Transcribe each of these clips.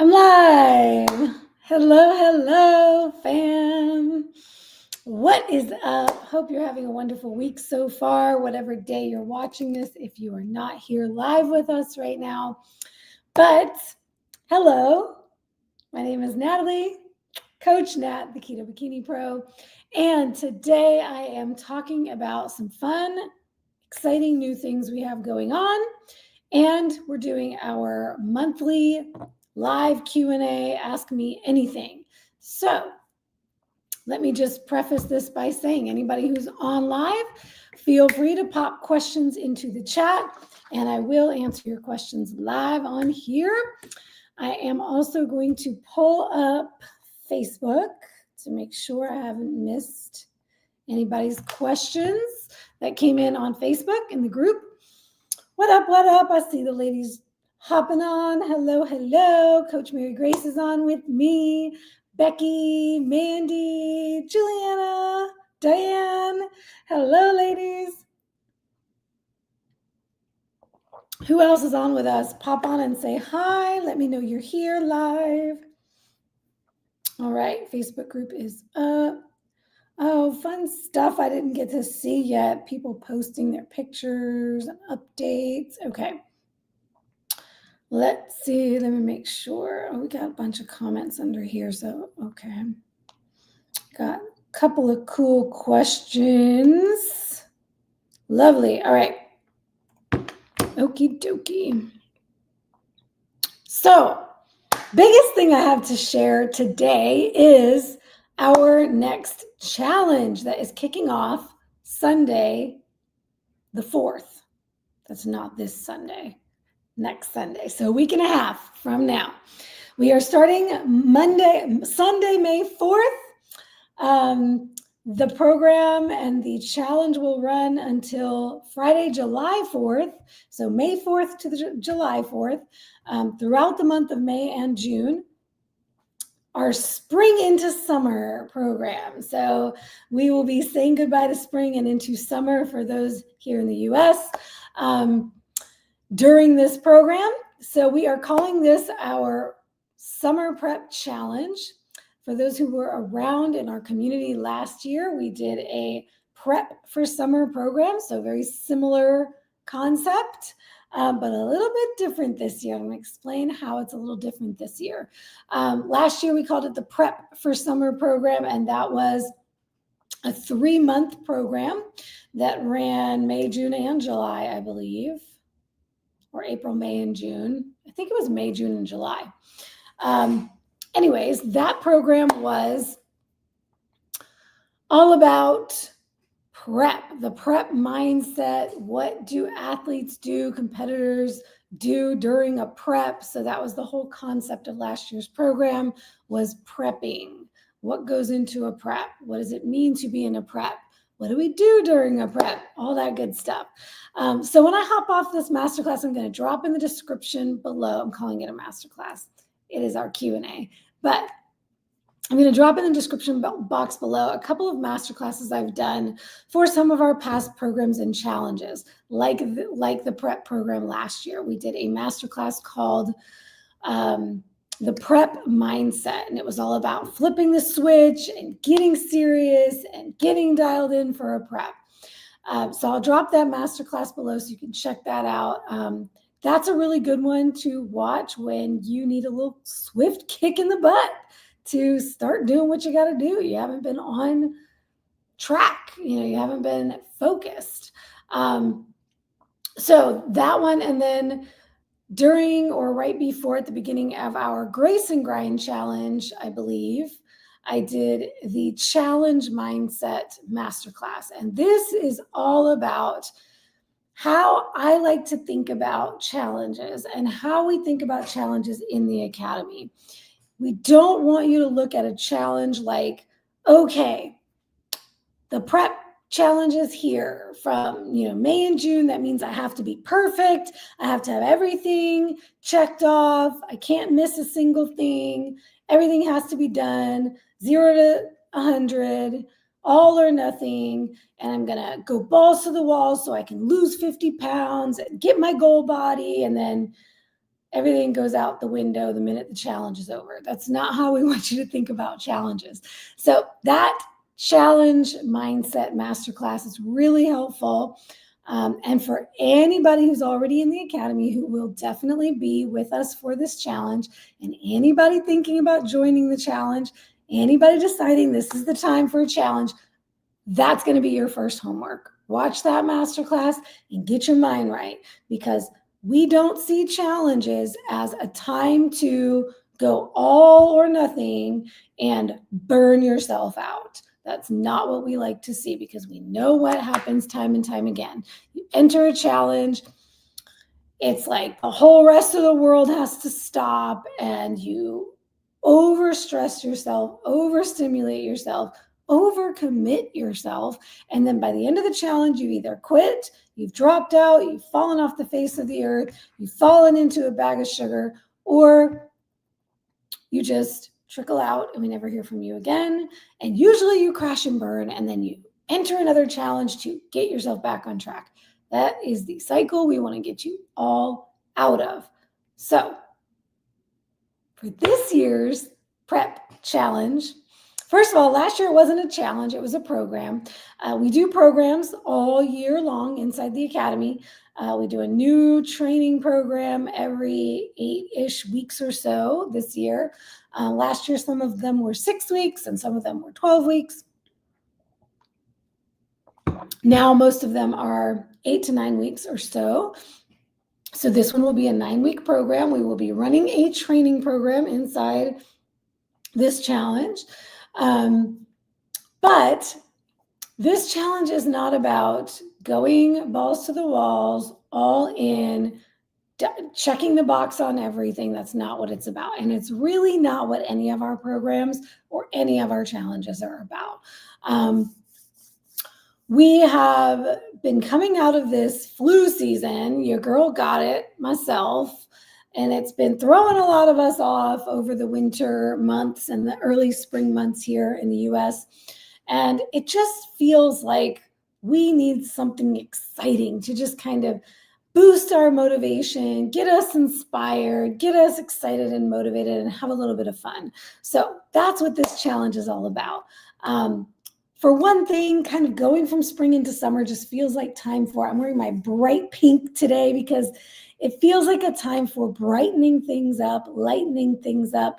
I'm live. Hello, fam. What is up? Hope you're having a wonderful week so far, whatever day you're watching this, if you are not here live with us right now. But hello, my name is Natalie, Coach Nat, the Keto Bikini Pro. And today I am talking about some fun, exciting new things we have going on. And we're doing our monthly live Q&A, Ask Me Anything. So let me just preface this by saying anybody who's on live, feel free to pop questions into the chat and I will answer your questions live on here. I am also going to pull up Facebook to make sure I haven't missed anybody's questions that came in on Facebook in the group. What up, what up? I see the ladies hopping on. Hello. Coach Mary Grace is on with me. Becky, Mandy, Juliana, Diane. Hello, ladies. Who else is on with us? Pop on and say hi. Let me know you're here live. All right, Facebook group is up. Oh, fun stuff I didn't get to see yet. People posting their pictures and updates. Okay. Let's see. Let me make sure. Oh, we got a bunch of comments under here. So, okay. Got a couple of cool questions. Lovely. All right. Okie dokie. So, biggest thing I have to share today is our next challenge that is kicking off Sunday, the 4th. That's not this Sunday, next Sunday. So a week and a half from now. We are starting Sunday, May 4th. The program and the challenge will run until Friday, July 4th. So May 4th to July 4th, throughout the month of May and June. Our spring into summer program. So we will be saying goodbye to spring and into summer for those here in the US during this program. So we are calling this our Summer Prep Challenge. For those who were around in our community last year, we did a prep for summer program. So very similar concept. But a little bit different this year. I'm going to explain how it's a little different this year. Last year, we called it the Prep for Summer program, and that was a 3-month program that ran May, June, and July, I believe, or April, May, and June. I think it was May, June, and July. Anyways, that program was all about prep, the prep mindset. What do athletes do, competitors do during a prep? So that was the whole concept of last year's program, was prepping. What goes into a prep? What does it mean to be in a prep? What do we do during a prep? All that good stuff. So when I hop off this masterclass, I'm going to drop in the description below. I'm calling it a masterclass. It is our Q&A, but I'm going to drop in the description box below a couple of masterclasses I've done for some of our past programs and challenges, like the prep program last year. We did a masterclass called the Prep Mindset, and it was all about flipping the switch and getting serious and getting dialed in for a prep. So I'll drop that masterclass below so you can check that out. That's a really good one to watch when you need a little swift kick in the butt to start doing what you got to do. You haven't been on track, you haven't been focused. So that one, and then during or right before at the beginning of our Grace and Grind challenge, I believe, I did the Challenge Mindset Masterclass. And this is all about how I like to think about challenges and how we think about challenges in the academy. We don't want you to look at a challenge like, okay, the prep challenge is here from May and June. That means I have to be perfect. I have to have everything checked off. I can't miss a single thing. Everything has to be done 0 to 100, all or nothing. And I'm going to go balls to the wall so I can lose 50 pounds and get my goal body and then everything goes out the window the minute the challenge is over. That's not how we want you to think about challenges. So that challenge mindset masterclass is really helpful. And for anybody who's already in the academy who will definitely be with us for this challenge, and anybody thinking about joining the challenge, anybody deciding this is the time for a challenge, that's going to be your first homework. Watch that masterclass and get your mind right, because we don't see challenges as a time to go all or nothing and burn yourself out. That's not what we like to see, because we know what happens time and time again. You enter a challenge, it's like the whole rest of the world has to stop, and you overstress yourself, overstimulate yourself, overcommit yourself. And then by the end of the challenge, you either quit, you've dropped out, you've fallen off the face of the earth, you've fallen into a bag of sugar, or you just trickle out and we never hear from you again. And usually you crash and burn, and then you enter another challenge to get yourself back on track. That is the cycle we want to get you all out of. So for this year's prep challenge, first of all, last year it wasn't a challenge, it was a program. We do programs all year long inside the academy. We do a new training program every 8-ish weeks or so this year. Last year, some of them were 6 weeks and some of them were 12 weeks. Now, most of them are 8 to 9 weeks or so. So this one will be a 9-week program. We will be running a training program inside this challenge. But this challenge is not about going balls to the walls, all in, checking the box on everything. That's not what it's about. And it's really not what any of our programs or any of our challenges are about. We have been coming out of this flu season. Your girl got it, myself, and it's been throwing a lot of us off over the winter months and the early spring months here in the US. And it just feels like we need something exciting to just kind of boost our motivation, get us inspired, get us excited and motivated, and have a little bit of fun. So that's what this challenge is all about. For one thing, kind of going from spring into summer just feels like time for, I'm wearing my bright pink today because it feels like a time for brightening things up, lightening things up,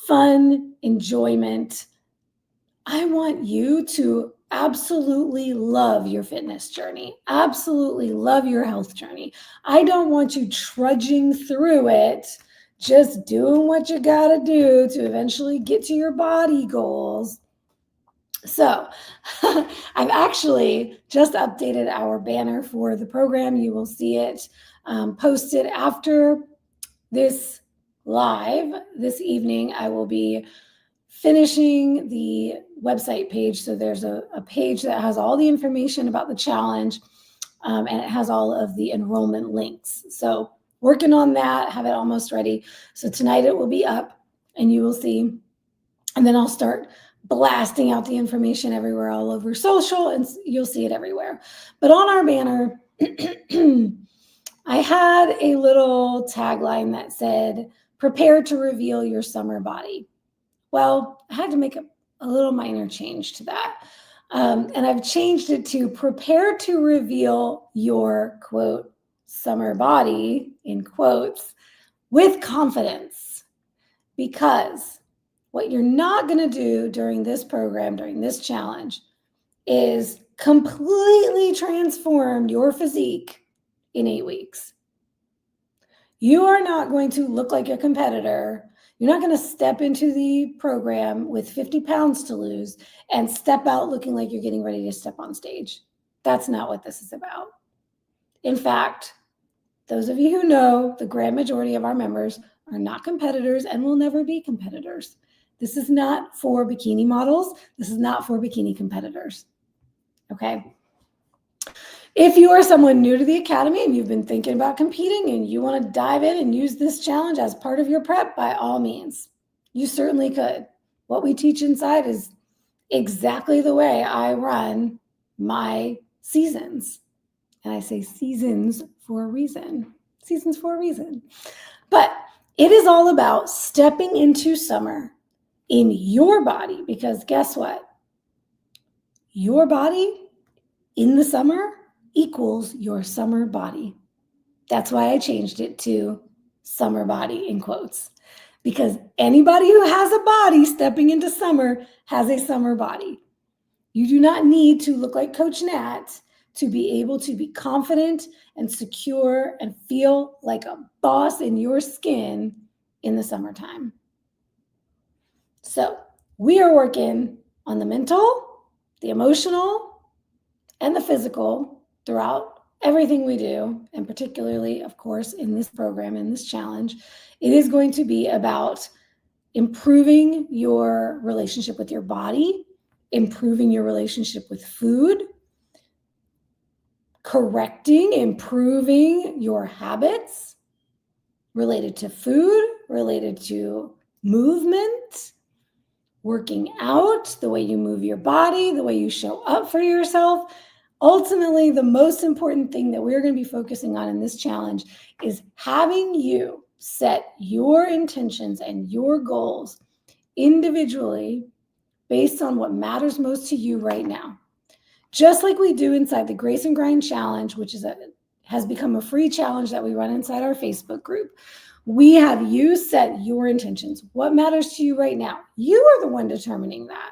fun, enjoyment. I want you to absolutely love your fitness journey, absolutely love your health journey. I don't want you trudging through it, just doing what you gotta do to eventually get to your body goals. So I've actually just updated our banner for the program. You will see it posted after this live this evening. I will be finishing the website page. So there's a page that has all the information about the challenge, and it has all of the enrollment links. So working on that, have it almost ready. So tonight it will be up and you will see, and then I'll start blasting out the information everywhere, all over social, and you'll see it everywhere. But on our banner, I had a little tagline that said, "Prepare to reveal your summer body." Well, I had to make a little minor change to that. And I've changed it to "Prepare to reveal your," quote, "summer body," in quotes, with confidence. Because what you're not going to do during this program, during this challenge, is completely transform your physique in 8 weeks. You are not going to look like a competitor. You're not going to step into the program with 50 pounds to lose and step out looking like you're getting ready to step on stage. That's not what this is about. In fact, those of you who know, the grand majority of our members are not competitors and will never be competitors. This is not for bikini models. This is not for bikini competitors. Okay? If you are someone new to the academy and you've been thinking about competing and you want to dive in and use this challenge as part of your prep, by all means, you certainly could. What we teach inside is exactly the way I run my seasons. And I say seasons for a reason. Seasons for a reason. But it is all about stepping into summer in your body, because guess what? Your body in the summer equals your summer body. That's why I changed it to summer body in quotes, because anybody who has a body stepping into summer has a summer body. You do not need to look like Coach Nat to be able to be confident and secure and feel like a boss in your skin in the summertime. So we are working on the mental, the emotional, and the physical throughout everything we do, and particularly, of course, in this program, in this challenge. It is going to be about improving your relationship with your body, improving your relationship with food, correcting, improving your habits related to food, related to movement, working out, the way you move your body, the way you show up for yourself. Ultimately, the most important thing that we're going to be focusing on in this challenge is having you set your intentions and your goals individually based on what matters most to you right now. Just like we do inside the Grace and Grind Challenge, which has become a free challenge that we run inside our Facebook group. We have you set your intentions. What matters to you right now? You are the one determining that.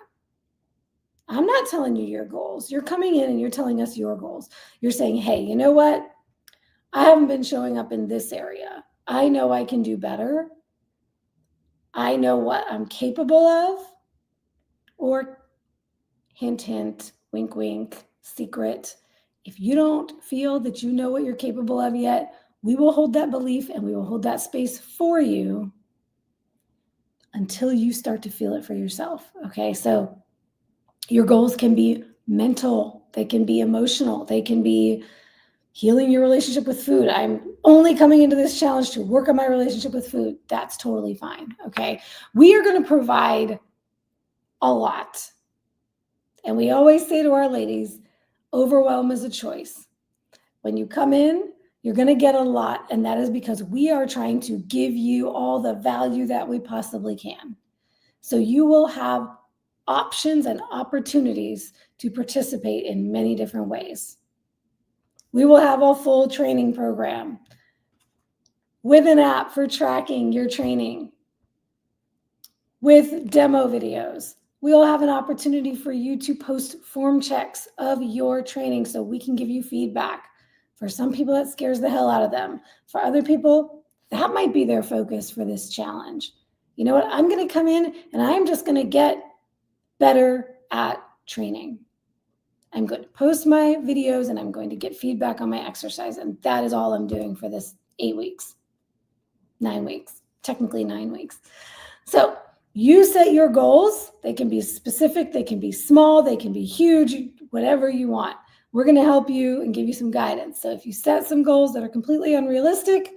I'm not telling you your goals. You're coming in and you're telling us your goals. You're saying, hey, you know what? I haven't been showing up in this area. I know I can do better. I know what I'm capable of. Or hint, hint, wink, wink, secret. If you don't feel that you know what you're capable of yet, we will hold that belief and we will hold that space for you until you start to feel it for yourself. Okay, so your goals can be mental, they can be emotional, they can be healing your relationship with food. I'm only coming into this challenge to work on my relationship with food. That's totally fine. Okay, we are going to provide a lot. And we always say to our ladies, overwhelm is a choice. When you come in, you're going to get a lot. And that is because we are trying to give you all the value that we possibly can. So you will have options and opportunities to participate in many different ways. We will have a full training program with an app for tracking your training, with demo videos. We'll have an opportunity for you to post form checks of your training so we can give you feedback. For some people, that scares the hell out of them. For other people, that might be their focus for this challenge. You know what? I'm going to come in and I'm just going to get better at training. I'm going to post my videos and I'm going to get feedback on my exercise. And that is all I'm doing for this 8 weeks, 9 weeks, technically 9 weeks. So you set your goals. They can be specific, they can be small, they can be huge, whatever you want. We're going to help you and give you some guidance. So if you set some goals that are completely unrealistic,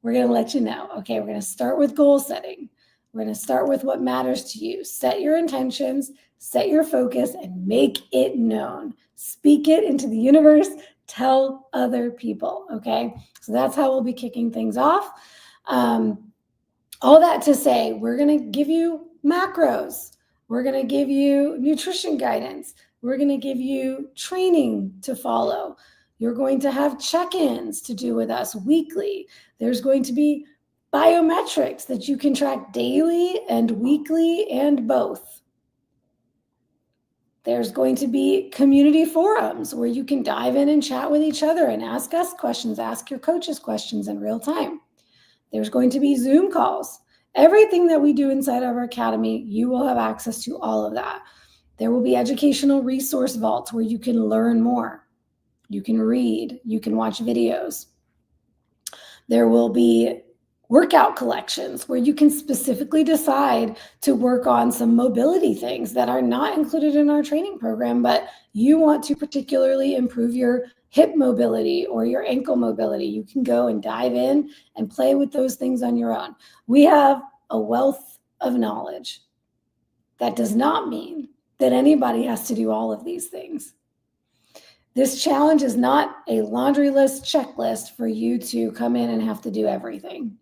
we're going to let you know. Okay, we're going to start with goal setting. We're going to start with what matters to you. Set your intentions, set your focus, and make it known. Speak it into the universe. Tell other people, okay? So that's how we'll be kicking things off. All that to say, we're going to give you macros. We're going to give you nutrition guidance. We're going to give you training to follow. You're going to have check-ins to do with us weekly. There's going to be biometrics that you can track daily and weekly and both. There's going to be community forums where you can dive in and chat with each other and ask us questions, ask your coaches questions in real time. There's going to be Zoom calls. Everything that we do inside of our academy, you will have access to all of that. There will be educational resource vaults where you can learn more. You can read, you can watch videos. There will be workout collections where you can specifically decide to work on some mobility things that are not included in our training program, but you want to particularly improve your hip mobility or your ankle mobility. You can go and dive in and play with those things on your own. We have a wealth of knowledge. That does not mean that anybody has to do all of these things. This challenge is not a laundry list checklist for you to come in and have to do everything.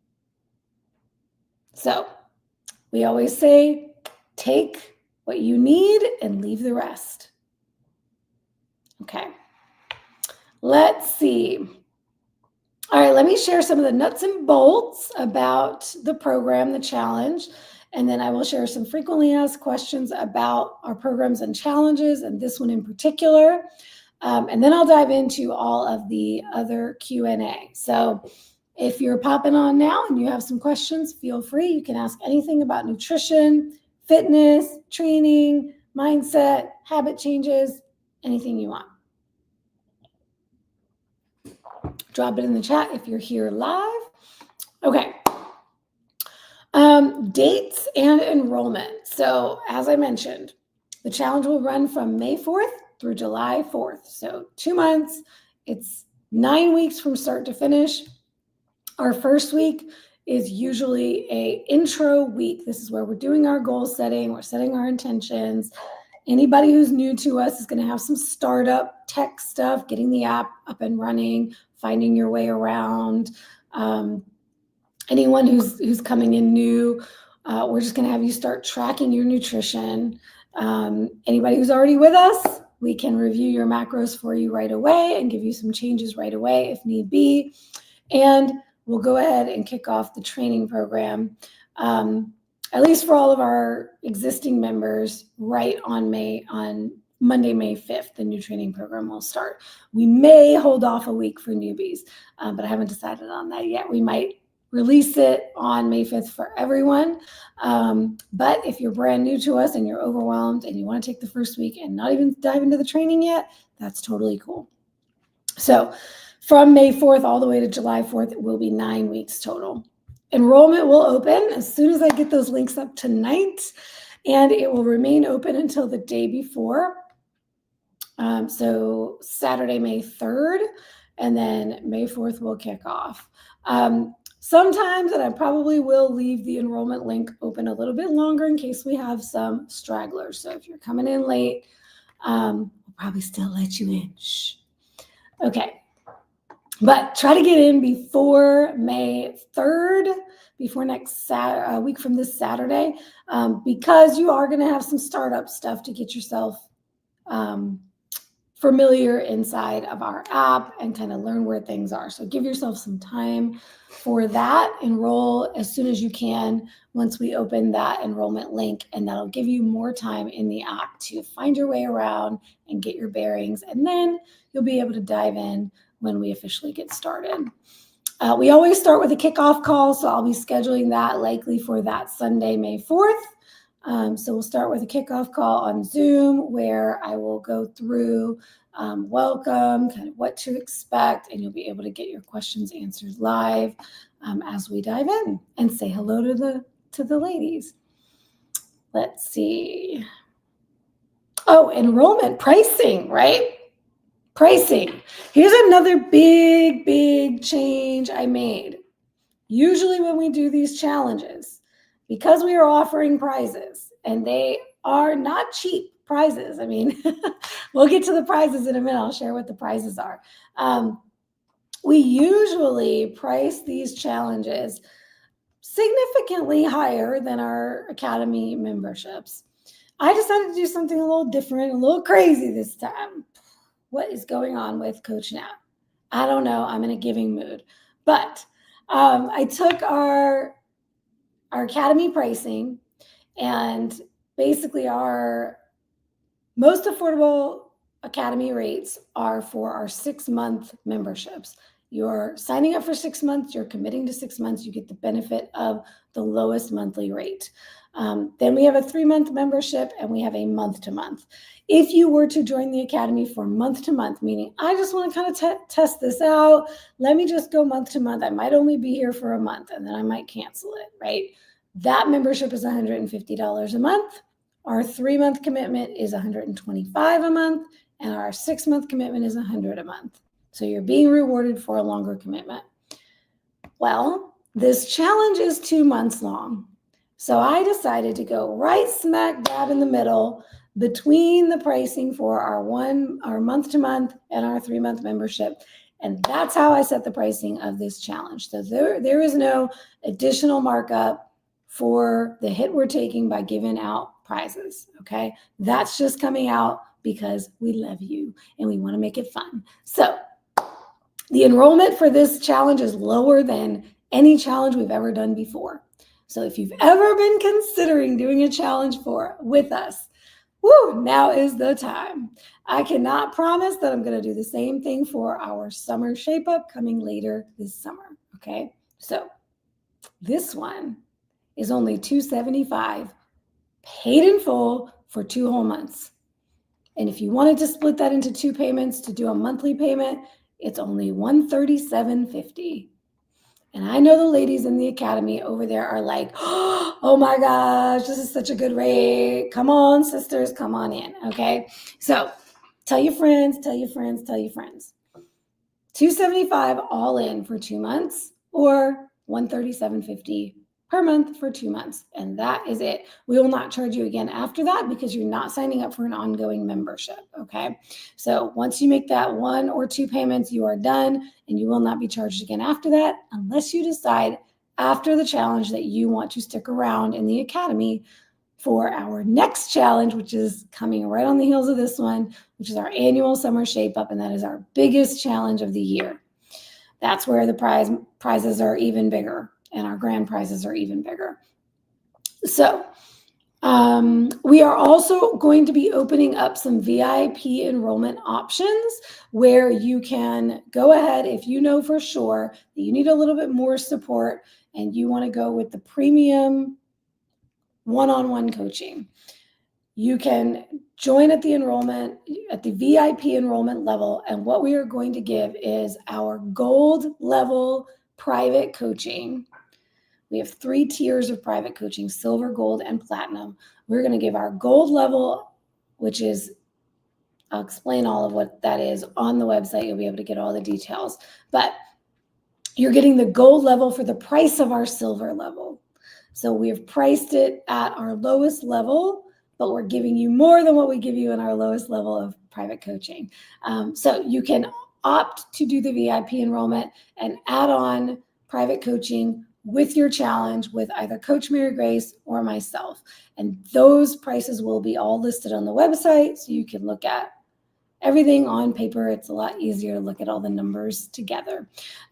So we always say, take what you need and leave the rest. Okay. Let's see. All right, let me share some of the nuts and bolts about the program, the challenge, and then I will share some frequently asked questions about our programs and challenges, and this one in particular. And then I'll dive into all of the other Q&A. So if you're popping on now and you have some questions, feel free. You can ask anything about nutrition, fitness, training, mindset, habit changes, anything you want. Drop it in the chat if you're here live. Okay. Dates and enrollment. So as I mentioned, the challenge will run from May 4th through July 4th. So 2 months. It's 9 weeks from start to finish. Our first week is usually an intro week. This is where we're doing our goal setting. We're setting our intentions. Anybody who's new to us is going to have some startup tech stuff, getting the app up and running, finding your way around. Anyone who's coming in new, we're just going to have you start tracking your nutrition. Anybody who's already with us, we can review your macros for you right away and give you some changes right away if need be. And we'll go ahead and kick off the training program, at least for all of our existing members, right on Monday, May 5th, the new training program will start. We may hold off a week for newbies, but I haven't decided on that yet. We might release it on May 5th for everyone. But if you're brand new to us and you're overwhelmed and you want to take the first week and not even dive into the training yet, that's totally cool. So from May 4th all the way to July 4th, it will be 9 weeks total. Enrollment will open as soon as I get those links up tonight, and it will remain open until the day before. So Saturday, May 3rd, and then May 4th will kick off. Sometimes, and I probably will leave the enrollment link open a little bit longer in case we have some stragglers. So if you're coming in late, we'll probably still let you in. Shh. Okay. But try to get in before May 3rd, before next week from this Saturday, because you are going to have some startup stuff to get yourself familiar inside of our app and kind of learn where things are. So give yourself some time for that. Enroll as soon as you can once we open that enrollment link, and that'll give you more time in the app to find your way around and get your bearings. And then you'll be able to dive in when we officially get started. We always start with a kickoff call, so I'll be scheduling that likely for that Sunday, May 4th. So we'll start with a kickoff call on Zoom where I will go through welcome, kind of what to expect, and you'll be able to get your questions answered live as we dive in and say hello to the ladies. Let's see. Oh, enrollment pricing, right? Pricing. Here's another big change I made. Usually when we do these challenges, because we are offering prizes, and they are not cheap prizes. I mean, we'll get to the prizes in a minute. I'll share what the prizes are. We usually price these challenges significantly higher than our Academy memberships. I decided to do something a little different, a little crazy this time. What is going on with Coach Nat? I don't know. I'm in a giving mood. But I took our Academy pricing, and basically our most affordable Academy rates are for our 6-month memberships. You're signing up for 6 months, you're committing to 6 months, you get the benefit of the lowest monthly rate. Then we have a 3-month membership, and we have a month-to-month. If you were to join the Academy for month-to-month, meaning I just want to kind of test this out, let me just go month-to-month. I might only be here for a month, and then I might cancel it, right? That membership is $150 a month. Our 3-month commitment is $125 a month, and our 6-month commitment is $100 a month. So you're being rewarded for a longer commitment. Well, this challenge is 2 months long. So I decided to go right smack dab in the middle between the pricing for our month-to-month and our 3-month membership. And that's how I set the pricing of this challenge. So there is no additional markup for the hit we're taking by giving out prizes, okay? That's just coming out because we love you and we want to make it fun. So the enrollment for this challenge is lower than any challenge we've ever done before. So if you've ever been considering doing a challenge with us, woo, now is the time. I cannot promise that I'm going to do the same thing for our summer shape up coming later this summer, okay? So this one is only $275 paid in full for 2 whole months. And if you wanted to split that into 2 payments to do a monthly payment, it's only $137.50. And I know the ladies in the academy over there are like, oh my gosh, this is such a good rate. Come on, sisters, come on in, okay? So tell your friends, tell your friends, tell your friends. $275 all in for 2 months or $137.50 per month for 2 months. And that is it. We will not charge you again after that because you're not signing up for an ongoing membership, okay? So once you make that 1 or 2 payments, you are done and you will not be charged again after that unless you decide after the challenge that you want to stick around in the academy for our next challenge, which is coming right on the heels of this one, which is our annual summer shape up, and that is our biggest challenge of the year. That's where the prizes are even bigger, and our grand prizes are even bigger. So we are also going to be opening up some VIP enrollment options where you can go ahead if you know for sure that you need a little bit more support and you want to go with the premium one-on-one coaching. You can join at the VIP enrollment level, and what we are going to give is our gold level private coaching. We have 3 tiers of private coaching: silver, gold, and platinum. We're going to give our gold level, which is, I'll explain all of what that is on the website. You'll be able to get all the details, but you're getting the gold level for the price of our silver level. So we have priced it at our lowest level, but we're giving you more than what we give you in our lowest level of private coaching. So you can opt to do the VIP enrollment and add on private coaching with your challenge with either Coach Mary Grace or myself. And those prices will be all listed on the website so you can look at everything on paper. It's a lot easier to look at all the numbers together.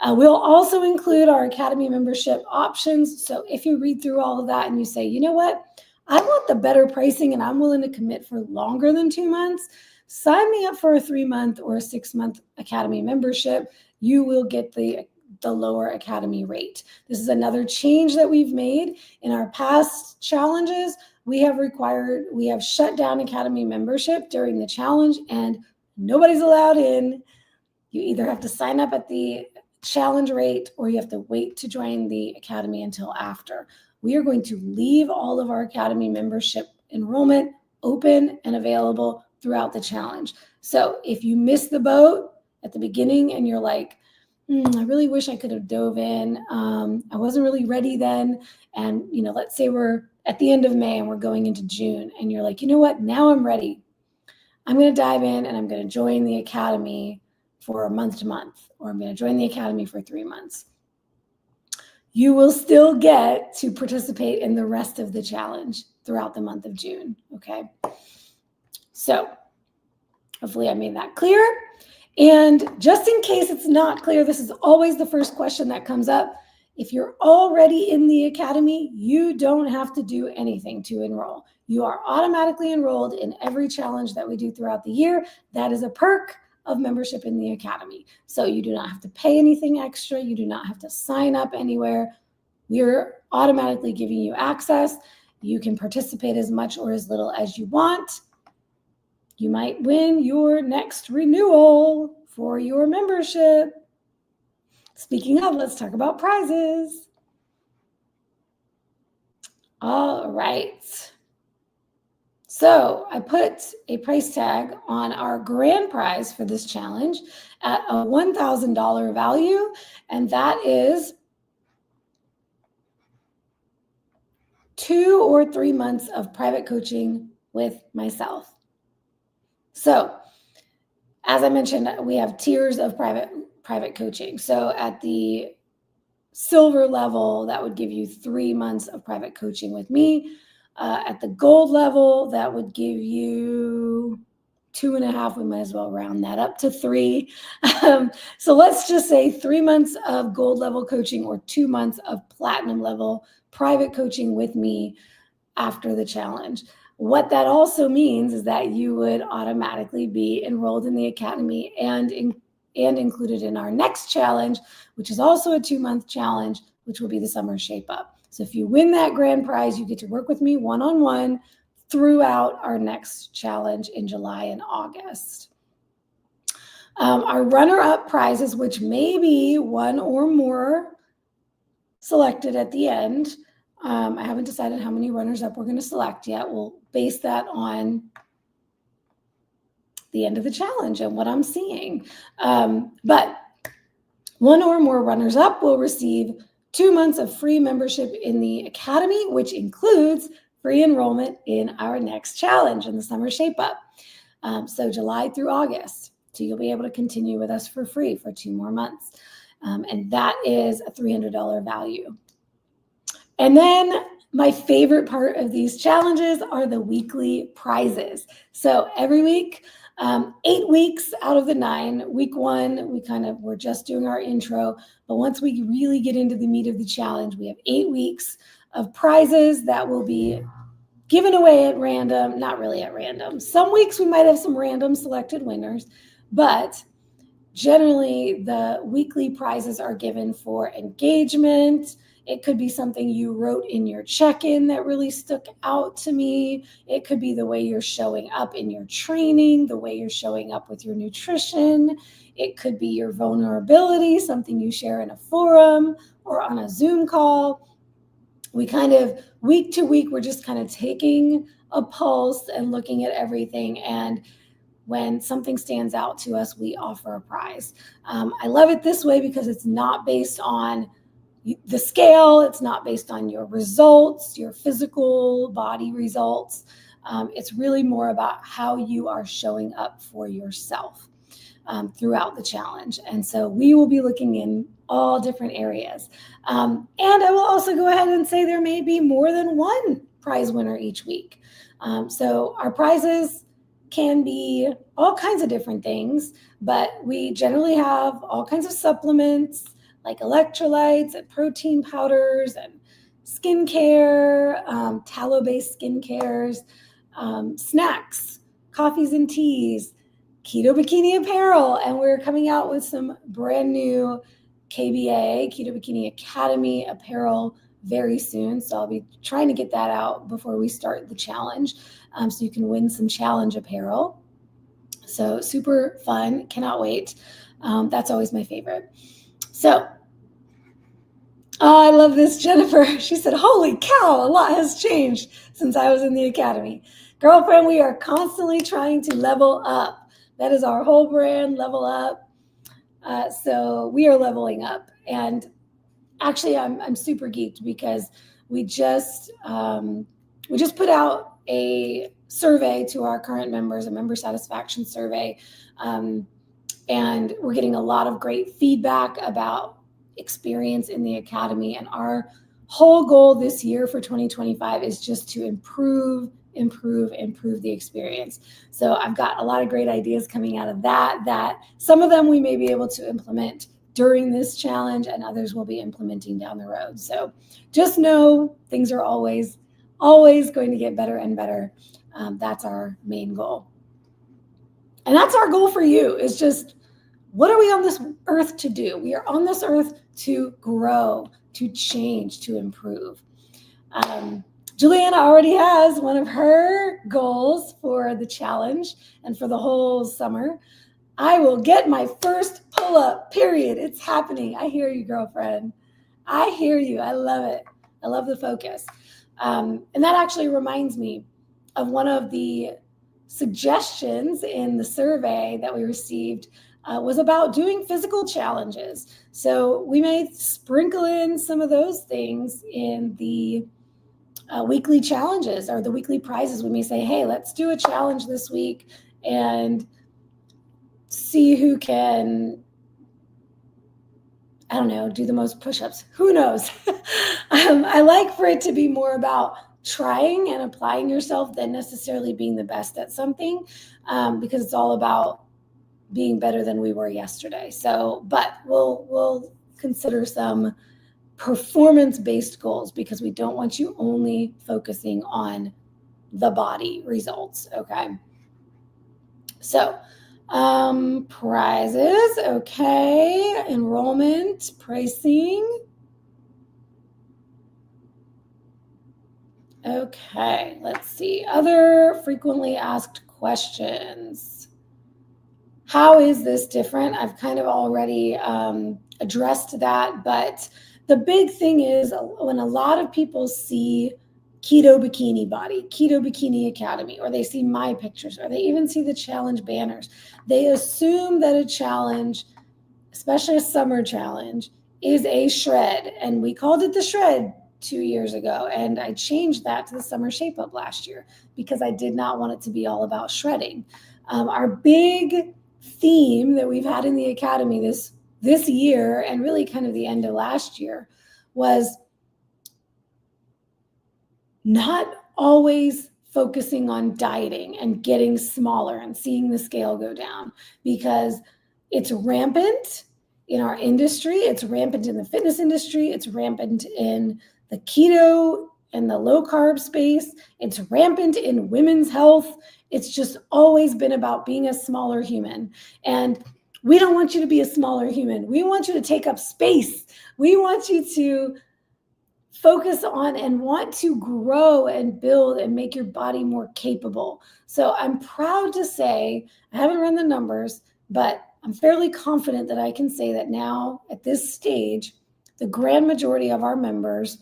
We'll also include our Academy membership options. So if you read through all of that and you say, you know what, I want the better pricing and I'm willing to commit for longer than 2 months, sign me up for a 3-month or a 6-month Academy membership. You will get the lower Academy rate. This is another change that we've made. In our past challenges, we have shut down Academy membership during the challenge and nobody's allowed in. You either have to sign up at the challenge rate or you have to wait to join the Academy until after. We are going to leave all of our Academy membership enrollment open and available throughout the challenge. So if you miss the boat at the beginning and you're like, I really wish I could have dove in. I wasn't really ready then. And, let's say we're at the end of May and we're going into June and you're like, you know what, now I'm ready. I'm going to dive in and I'm going to join the Academy for month to month, or I'm going to join the Academy for 3 months. You will still get to participate in the rest of the challenge throughout the month of June, okay? So hopefully I made that clear. And just in case it's not clear, this is always the first question that comes up. If you're already in the Academy, you don't have to do anything to enroll. You are automatically enrolled in every challenge that we do throughout the year. That is a perk of membership in the Academy. So you do not have to pay anything extra. You do not have to sign up anywhere. We're automatically giving you access. You can participate as much or as little as you want. You might win your next renewal for your membership. Speaking of, let's talk about prizes. All right. So I put a price tag on our grand prize for this challenge at a $1,000 value, and that is 2 or 3 months of private coaching with myself. So as I mentioned, we have tiers of private coaching. So at the silver level, that would give you 3 months of private coaching with me. At the gold level, that would give you 2.5. We might as well round that up to 3. So let's just say 3 months of gold level coaching or 2 months of platinum level private coaching with me after the challenge. What that also means is that you would automatically be enrolled in the academy and included in our next challenge, which is also a 2-month challenge, which will be the Summer Shape Up. So if you win that grand prize, you get to work with me one-on-one throughout our next challenge in July and August. Our runner-up prizes, which may be one or more selected at the end. I haven't decided how many runners-up we're going to select yet. We'll base that on the end of the challenge and what I'm seeing. But one or more runners-up will receive 2 months of free membership in the academy, which includes free enrollment in our next challenge in the Summer Shape Up. So July through August. So you'll be able to continue with us for free for 2 more months. And that is a $300 value. And then my favorite part of these challenges are the weekly prizes. So every week, 8 weeks out of the 9, week 1, we're just doing our intro. But once we really get into the meat of the challenge, we have 8 weeks of prizes that will be given away at random, not really at random. Some weeks we might have some random selected winners, but generally the weekly prizes are given for engagement. It could be something you wrote in your check-in that really stuck out to me. It could be the way you're showing up in your training, the way you're showing up with your nutrition. It could be your vulnerability, something you share in a forum or on a Zoom call. We kind of, week to week, we're just kind of taking a pulse and looking at everything. And when something stands out to us, we offer a prize. I love it this way because it's not based on the scale. It's not based on your results, your physical body results. It's really more about how you are showing up for yourself throughout the challenge. And so we will be looking in all different areas. And I will also go ahead and say there may be more than one prize winner each week. So our prizes can be all kinds of different things, but we generally have all kinds of supplements like electrolytes and protein powders and skincare, tallow-based skincares, snacks, coffees and teas, keto bikini apparel, and we're coming out with some brand new KBA, Keto Bikini Academy apparel very soon. So I'll be trying to get that out before we start the challenge, so you can win some challenge apparel. So super fun, cannot wait. That's always my favorite. So I love this, Jennifer. She said, holy cow, a lot has changed since I was in the academy. Girlfriend, we are constantly trying to level up. That is our whole brand, level up. So we are leveling up. And actually, I'm super geeked because we just put out a survey to our current members, a member satisfaction survey. And we're getting a lot of great feedback about experience in the academy. And our whole goal this year for 2025 is just to improve the experience. So I've got a lot of great ideas coming out of that some of them we may be able to implement during this challenge and others we'll be implementing down the road. So just know things are always going to get better and better. That's our main goal. And that's our goal for you, is just, what are we on this earth to do? We are on this earth to grow, to change, to improve. Juliana already has one of her goals for the challenge and for the whole summer. I will get my first pull-up, period. It's happening. I hear you, girlfriend. I hear you. I love it. I love the focus. And that actually reminds me of one of the suggestions in the survey that we received was about doing physical challenges. So we may sprinkle in some of those things in the weekly challenges or the weekly prizes. We may say, hey, let's do a challenge this week and see who can I don't know, do the most push-ups. Who knows? I like for it to be more about trying and applying yourself than necessarily being the best at something, because it's all about being better than we were yesterday. So, but we'll consider some performance-based goals because we don't want you only focusing on the body results, okay? So, prizes, okay, enrollment, pricing. Okay, let's see. Other frequently asked questions. How is this different? I've kind of already addressed that, but the big thing is when a lot of people see Keto Bikini Body, Keto Bikini Academy, or they see my pictures, or they even see the challenge banners, they assume that a challenge, especially a summer challenge, is a shred. And we called it the shred 2 years ago. And I changed that to the summer shape up last year because I did not want it to be all about shredding. Our big theme that we've had in the academy this year, and really kind of the end of last year, was not always focusing on dieting and getting smaller and seeing the scale go down, because it's rampant in our industry. It's rampant in the fitness industry. It's rampant in the keto and the low carb space. It's rampant in women's health. It's just always been about being a smaller human. And we don't want you to be a smaller human. We want you to take up space. We want you to focus on and want to grow and build and make your body more capable. So I'm proud to say, I haven't run the numbers, but I'm fairly confident that I can say that now at this stage, the grand majority of our members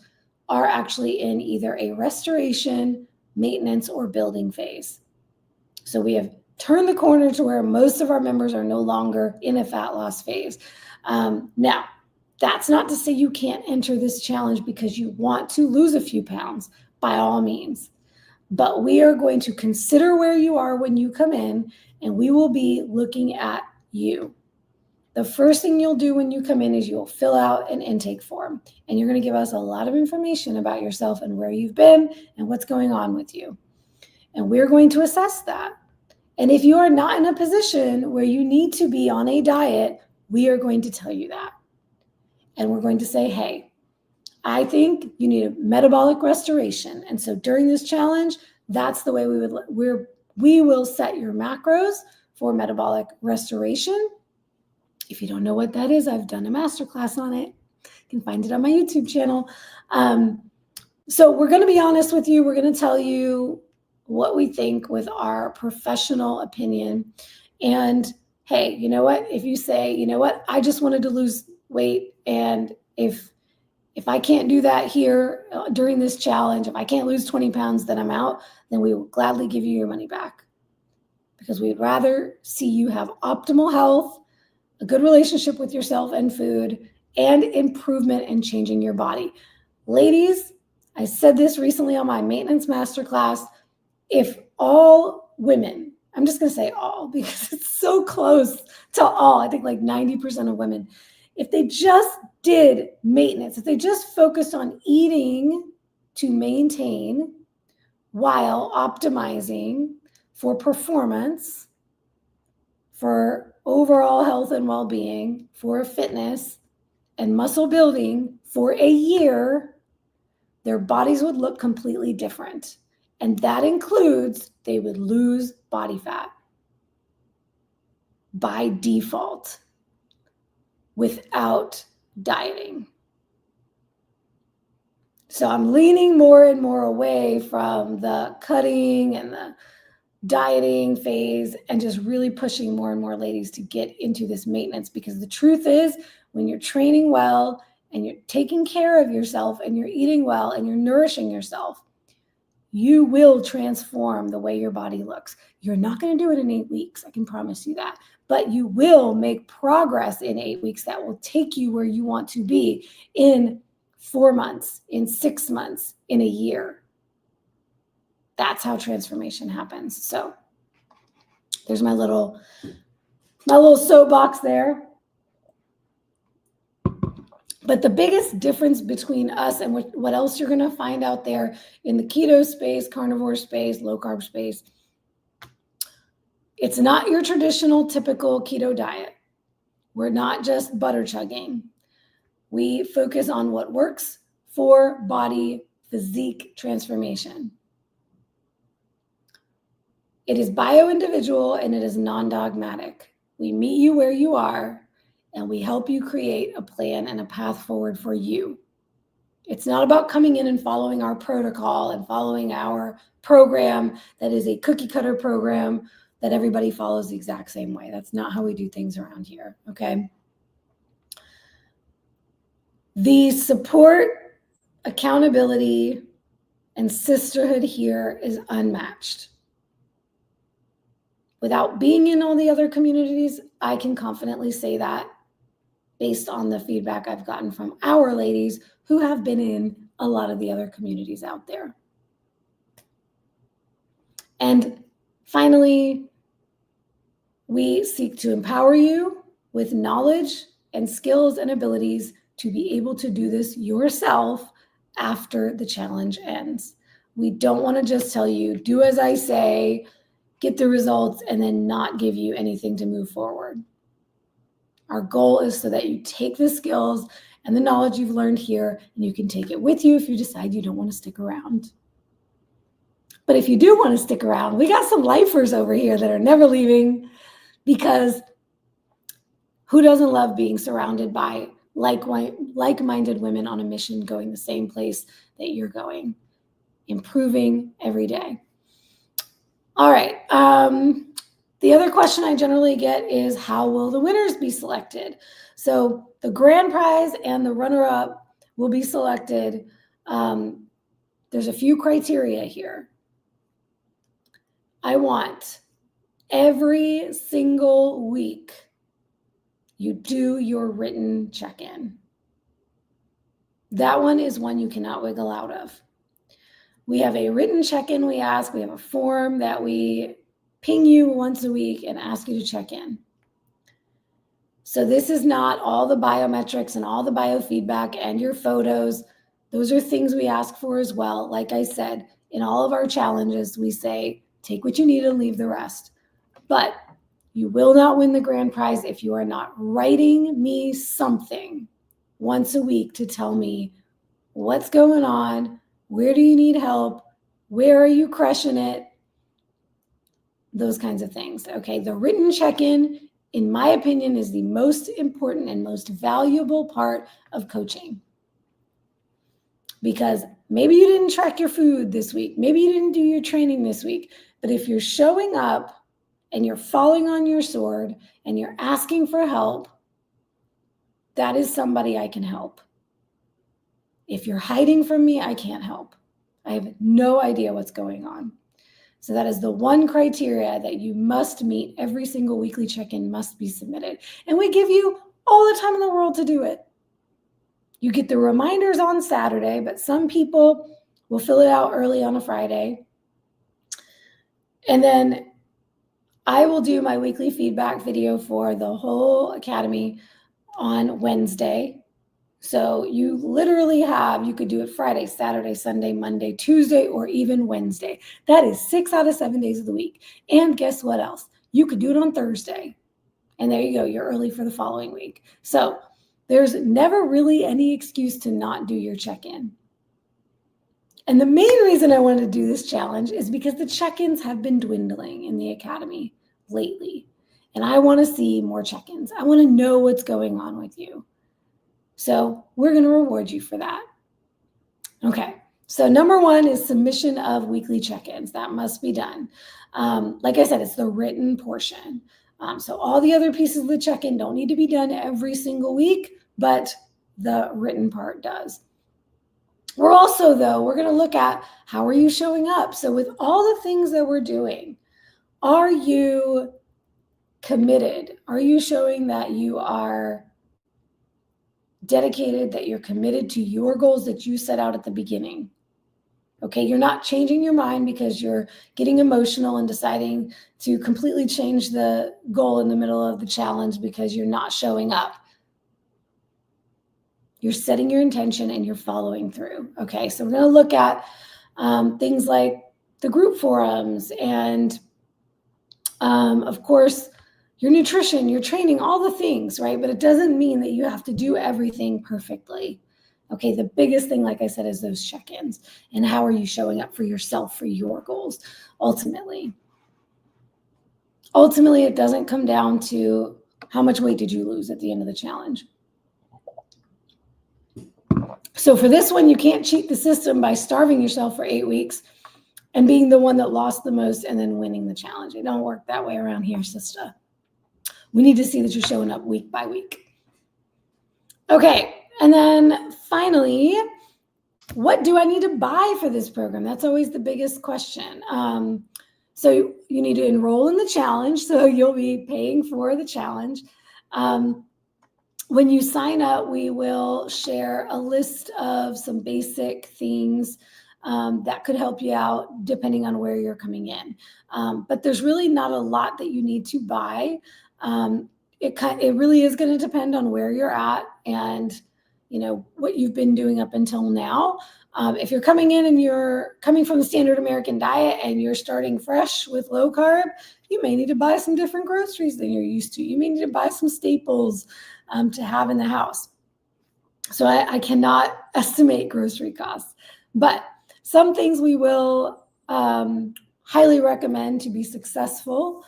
are actually in either a restoration, maintenance, or building phase. So we have turned the corner to where most of our members are no longer in a fat loss phase. Now, that's not to say you can't enter this challenge because you want to lose a few pounds, by all means. But we are going to consider where you are when you come in, and we will be looking at you. The first thing you'll do when you come in is you'll fill out an intake form, and you're going to give us a lot of information about yourself and where you've been and what's going on with you. And we're going to assess that. And if you are not in a position where you need to be on a diet, we are going to tell you that. And we're going to say, hey, I think you need a metabolic restoration. And so during this challenge, that's the way we will set your macros for metabolic restoration. If you don't know what that is, I've done a masterclass on it. You can find it on my YouTube channel. So we're going to be honest with you. We're going to tell you what we think with our professional opinion. And hey, you know what? If you say, you know what, I just wanted to lose weight, and if I can't do that here during this challenge, if I can't lose 20 pounds, then I'm out, then we will gladly give you your money back, because we'd rather see you have optimal health, a good relationship with yourself and food, and improvement in changing your body. Ladies, I said this recently on my maintenance masterclass. If all women, I'm just going to say all because it's so close to all, I think like 90% of women, if they just did maintenance, if they just focused on eating to maintain while optimizing for performance, for overall health and well-being, for fitness and muscle building for a year, their bodies would look completely different. And that includes they would lose body fat by default without dieting. So I'm leaning more and more away from the cutting and the dieting phase and just really pushing more and more ladies to get into this maintenance, because the truth is, when you're training well and you're taking care of yourself and you're eating well and you're nourishing yourself, you will transform the way your body looks. You're not going to do it in 8 weeks, I can promise you that. But you will make progress in 8 weeks that will take you where you want to be in 4 months, in 6 months, in a year. That's how transformation happens. So there's my little soapbox there. But the biggest difference between us and what else you're going to find out there in the keto space, carnivore space, low carb space, it's not your traditional typical keto diet. We're not just butter chugging. We focus on what works for body physique transformation. It is bio-individual and it is non-dogmatic. We meet you where you are and we help you create a plan and a path forward for you. It's not about coming in and following our protocol and following our program that is a cookie cutter program that everybody follows the exact same way. That's not how we do things around here, okay? The support, accountability, and sisterhood here is unmatched. Without being in all the other communities, I can confidently say that based on the feedback I've gotten from our ladies who have been in a lot of the other communities out there. And finally, we seek to empower you with knowledge and skills and abilities to be able to do this yourself after the challenge ends. We don't want to just tell you, do as I say, get the results, and then not give you anything to move forward. Our goal is so that you take the skills and the knowledge you've learned here, and you can take it with you if you decide you don't want to stick around. But if you do want to stick around, we got some lifers over here that are never leaving, because who doesn't love being surrounded by like-minded women on a mission going the same place that you're going, improving every day? All right. The other question I generally get is, how will the winners be selected? So the grand prize and the runner-up will be selected. There's a few criteria here. I want every single week you do your written check-in. That one is one you cannot wiggle out of. We have a written check-in we ask. We have a form that we ping you once a week and ask you to check in. So this is not all the biometrics and all the biofeedback and your photos. Those are things we ask for as well. Like I said, in all of our challenges, we say, take what you need and leave the rest. But you will not win the grand prize if you are not writing me something once a week to tell me what's going on, where do you need help, where are you crushing it, those kinds of things. Okay, the written check-in, in my opinion, is the most important and most valuable part of coaching. Because maybe you didn't track your food this week, maybe you didn't do your training this week, but if you're showing up and you're falling on your sword and you're asking for help, that is somebody I can help. If you're hiding from me, I can't help. I have no idea what's going on. So that is the one criteria that you must meet. Every single weekly check-in must be submitted. And we give you all the time in the world to do it. You get the reminders on Saturday, but some people will fill it out early on a Friday. And then I will do my weekly feedback video for the whole academy on Wednesday. So you literally you could do it Friday, Saturday, Sunday, Monday, Tuesday, or even Wednesday. That is 6 out of 7 days of the week. And guess what else? You could do it on Thursday. And there you go. You're early for the following week. So there's never really any excuse to not do your check-in. And the main reason I wanted to do this challenge is because the check-ins have been dwindling in the academy lately. And I want to see more check-ins. I want to know what's going on with you. So we're going to reward you for that. Okay, so number one is submission of weekly check-ins. That must be done. Like I said, it's the written portion. So all the other pieces of the check-in don't need to be done every single week, but the written part does. We're also, though, we're going to look at how are you showing up. So with all the things that we're doing, are you committed? Are you showing that you are dedicated, that you're committed to your goals that you set out at the beginning? Okay, you're not changing your mind because you're getting emotional and deciding to completely change the goal in the middle of the challenge because you're not showing up. You're setting your intention and you're following through. Okay, so we're going to look at things like the group forums and, of course, your nutrition, your training, all the things, right? But it doesn't mean that you have to do everything perfectly. Okay, the biggest thing, like I said, is those check-ins and how are you showing up for yourself, for your goals, ultimately. Ultimately, it doesn't come down to how much weight did you lose at the end of the challenge. So for this one, you can't cheat the system by starving yourself for 8 weeks and being the one that lost the most and then winning the challenge. It don't work that way around here, sister. We need to see that you're showing up week by week. Okay, and then finally, what do I need to buy for this program? That's always the biggest question. So you need to enroll in the challenge, so you'll be paying for the challenge. When you sign up, we will share a list of some basic things that could help you out depending on where you're coming in. But there's really not a lot that you need to buy. It really is going to depend on where you're at and what you've been doing up until now. If you're coming in and you're coming from the standard American diet and you're starting fresh with low carb, you may need to buy some different groceries than you're used to. You may need to buy some staples to have in the house. So I cannot estimate grocery costs, but some things we will highly recommend to be successful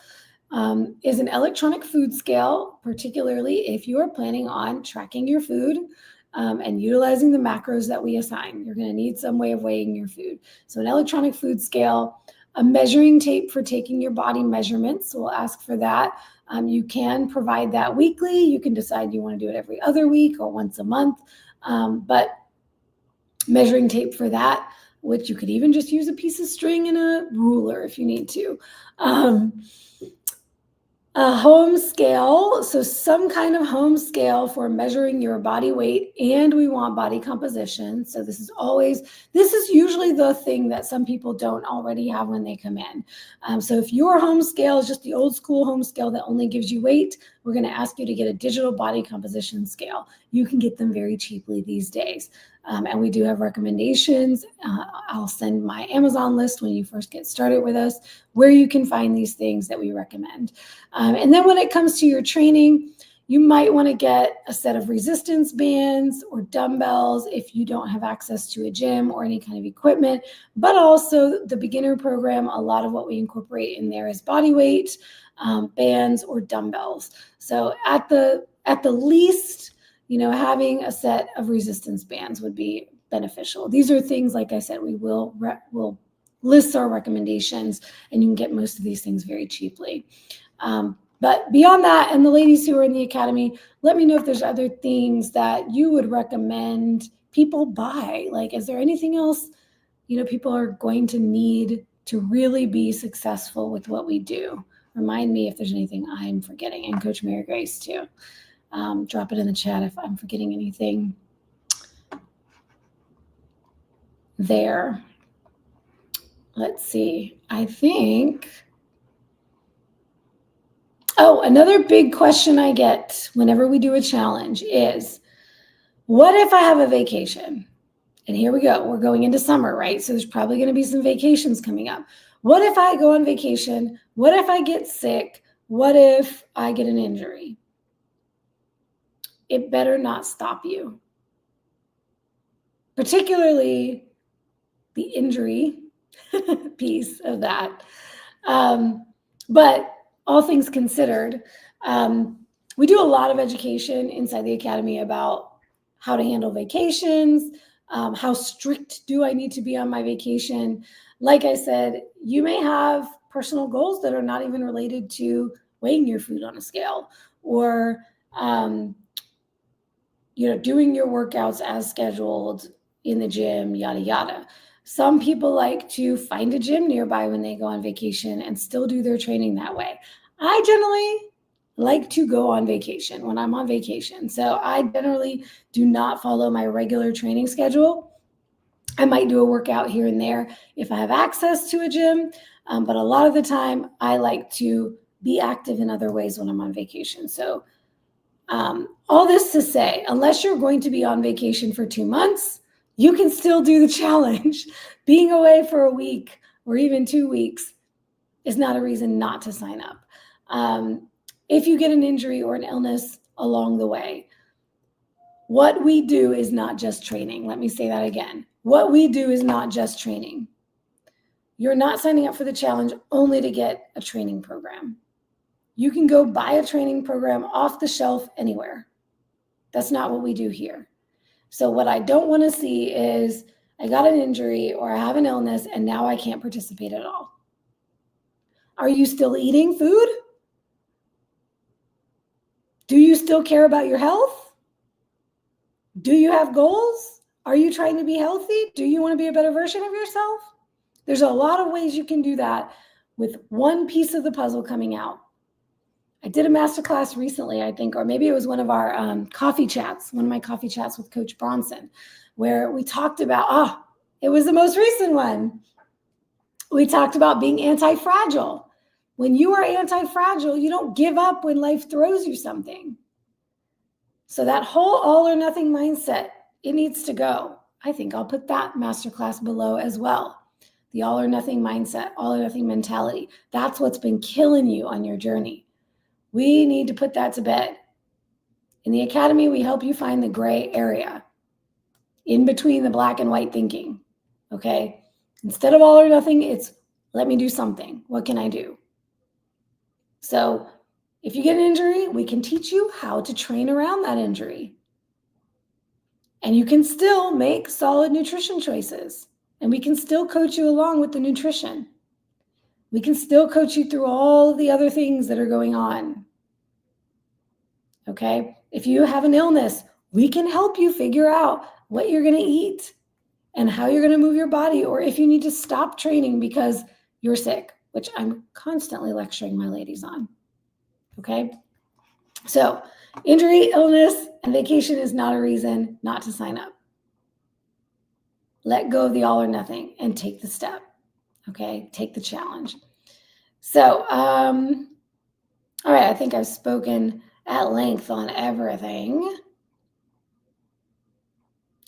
is an electronic food scale, particularly if you are planning on tracking your food and utilizing the macros that we assign. You're going to need some way of weighing your food. So an electronic food scale, a measuring tape for taking your body measurements. So we'll ask for that. You can provide that weekly. You can decide you want to do it every other week or once a month. But measuring tape for that, which you could even just use a piece of string and a ruler if you need to. A home scale, so some kind of home scale for measuring your body weight, and we want body composition. So this is usually the thing that some people don't already have when they come in. So if your home scale is just the old school home scale that only gives you weight, we're going to ask you to get a digital body composition scale. You can get them very cheaply these days. And we do have recommendations. I'll send my Amazon list when you first get started with us, where you can find these things that we recommend. And then when it comes to your training, you might want to get a set of resistance bands or dumbbells if you don't have access to a gym or any kind of equipment, but also the beginner program, a lot of what we incorporate in there is body weight, bands or dumbbells. So at the least, having a set of resistance bands would be beneficial. These are things, like I said, we'll list our recommendations, and you can get most of these things very cheaply. But beyond that, and the ladies who are in the academy, let me know if there's other things that you would recommend people buy. Like, is there anything else, people are going to need to really be successful with what we do? Remind me if there's anything I'm forgetting, and Coach Mary Grace too. Drop it in the chat if I'm forgetting anything there. Let's see. I think... Oh, another big question I get whenever we do a challenge is, what if I have a vacation? And here we go. We're going into summer, right? So there's probably going to be some vacations coming up. What if I go on vacation? What if I get sick? What if I get an injury? It better not stop you. Particularly the injury piece of that. But all things considered, we do a lot of education inside the academy about how to handle vacations, how strict do I need to be on my vacation. Like I said, you may have personal goals that are not even related to weighing your food on a scale or, doing your workouts as scheduled in the gym, yada, yada. Some people like to find a gym nearby when they go on vacation and still do their training that way. I generally like to go on vacation when I'm on vacation. So I generally do not follow my regular training schedule. I might do a workout here and there if I have access to a gym. But a lot of the time I like to be active in other ways when I'm on vacation. So All this to say, unless you're going to be on vacation for 2 months, you can still do the challenge. Being away for a week or even 2 weeks is not a reason not to sign up. If you get an injury or an illness along the way, what we do is not just training. Let me say that again. What we do is not just training. You're not signing up for the challenge only to get a training program. You can go buy a training program off the shelf anywhere. That's not what we do here. So what I don't want to see is I got an injury or I have an illness and now I can't participate at all. Are you still eating food? Do you still care about your health? Do you have goals? Are you trying to be healthy? Do you want to be a better version of yourself? There's a lot of ways you can do that with one piece of the puzzle coming out. I did a masterclass recently, I think, or maybe it was one of our coffee chats, one of my coffee chats with Coach Bronson, where we talked about, it was the most recent one. We talked about being anti-fragile. When you are anti-fragile, you don't give up when life throws you something. So that whole all or nothing mindset, it needs to go. I think I'll put that masterclass below as well. The all or nothing mindset, all or nothing mentality. That's what's been killing you on your journey. We need to put that to bed. In the academy, we help you find the gray area in between the black and white thinking, okay? Instead of all or nothing, it's let me do something. What can I do? So if you get an injury, we can teach you how to train around that injury. And you can still make solid nutrition choices. And we can still coach you along with the nutrition. We can still coach you through all of the other things that are going on. Okay? If you have an illness, we can help you figure out what you're going to eat and how you're going to move your body, or if you need to stop training because you're sick, which I'm constantly lecturing my ladies on. Okay? So, injury, illness, and vacation is not a reason not to sign up. Let go of the all or nothing and take the step. Okay? Take the challenge. So, all right, I think I've spoken at length on everything.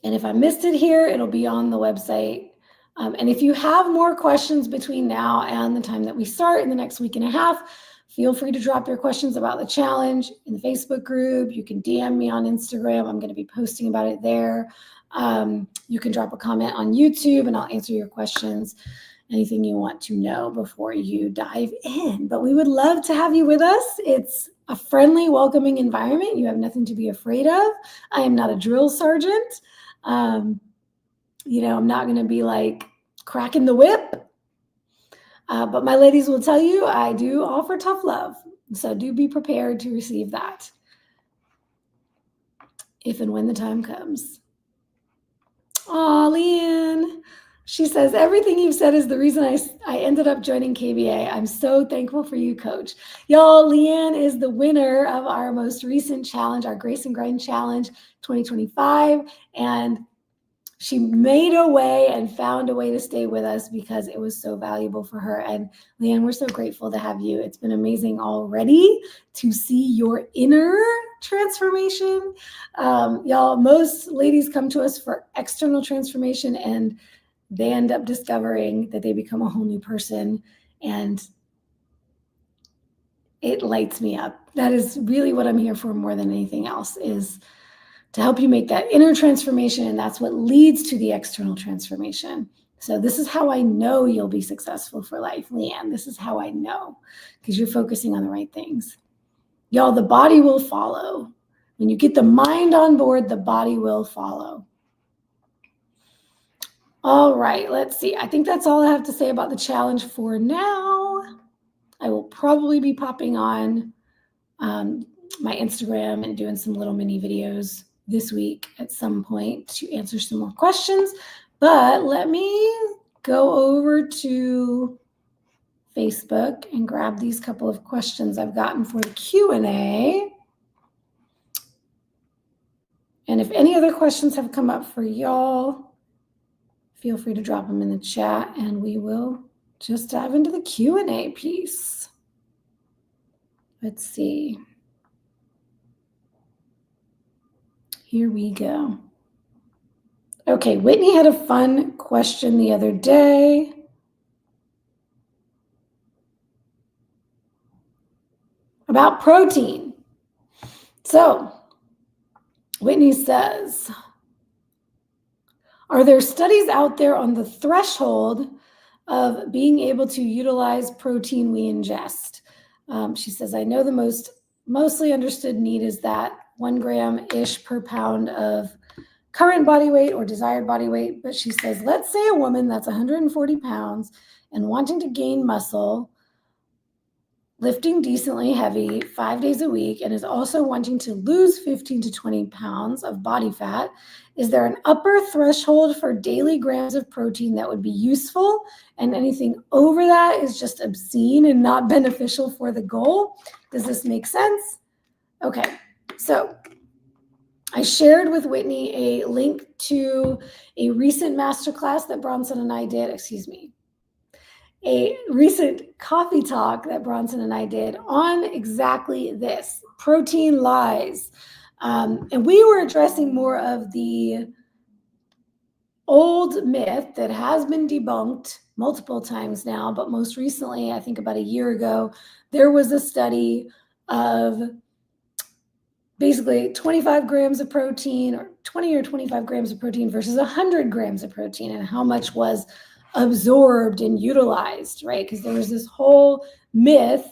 And if I missed it here, it'll be on the website. And if you have more questions between now and the time that we start in the next week and a half, feel free to drop your questions about the challenge in the Facebook group. You can DM me on Instagram. I'm going to be posting about it there. You can drop a comment on YouTube and I'll answer your questions. Anything you want to know before you dive in. But we would love to have you with us. It's a friendly, welcoming environment. You have nothing to be afraid of. I am not a drill sergeant. I'm not going to be like cracking the whip. But my ladies will tell you I do offer tough love. So do be prepared to receive that if and when the time comes. Aw, Leanne. She says, everything you've said is the reason I ended up joining KBA. I'm so thankful for you, Coach. Y'all, Leanne is the winner of our most recent challenge, our Grace and Grind Challenge 2025. And she made a way and found a way to stay with us because it was so valuable for her. And Leanne, we're so grateful to have you. It's been amazing already to see your inner transformation. Y'all, most ladies come to us for external transformation and they end up discovering that they become a whole new person, and it lights me up. That is really what I'm here for more than anything else, is to help you make that inner transformation, and that's what leads to the external transformation. So this is how I know you'll be successful for life, Leanne. This is how I know, because you're focusing on the right things. Y'all, the body will follow. When you get the mind on board, the body will follow. All right, let's see. I think that's all I have to say about the challenge for now. I will probably be popping on my Instagram and doing some little mini videos this week at some point to answer some more questions. But let me go over to Facebook and grab these couple of questions I've gotten for the Q&A. And if any other questions have come up for y'all, feel free to drop them in the chat and we will just dive into the Q&A piece. Let's see. Here we go. Okay, Whitney had a fun question the other day. About protein. So, Whitney says, are there studies out there on the threshold of being able to utilize protein we ingest? She says, I know the mostly understood need is that 1 gram-ish per pound of current body weight or desired body weight. But she says, let's say a woman that's 140 pounds and wanting to gain muscle, lifting decently heavy 5 days a week, and is also wanting to lose 15 to 20 pounds of body fat. Is there an upper threshold for daily grams of protein that would be useful? And anything over that is just obscene and not beneficial for the goal? Does this make sense? Okay, so I shared with Whitney a link to a recent masterclass that Bronson and I did, a recent coffee talk that Bronson and I did on exactly this, protein lies. And we were addressing more of the old myth that has been debunked multiple times now, but most recently, I think about a year ago, there was a study of basically 25 grams of protein, or 20 or 25 grams of protein versus 100 grams of protein, and how much was absorbed and utilized, right? Because there was this whole myth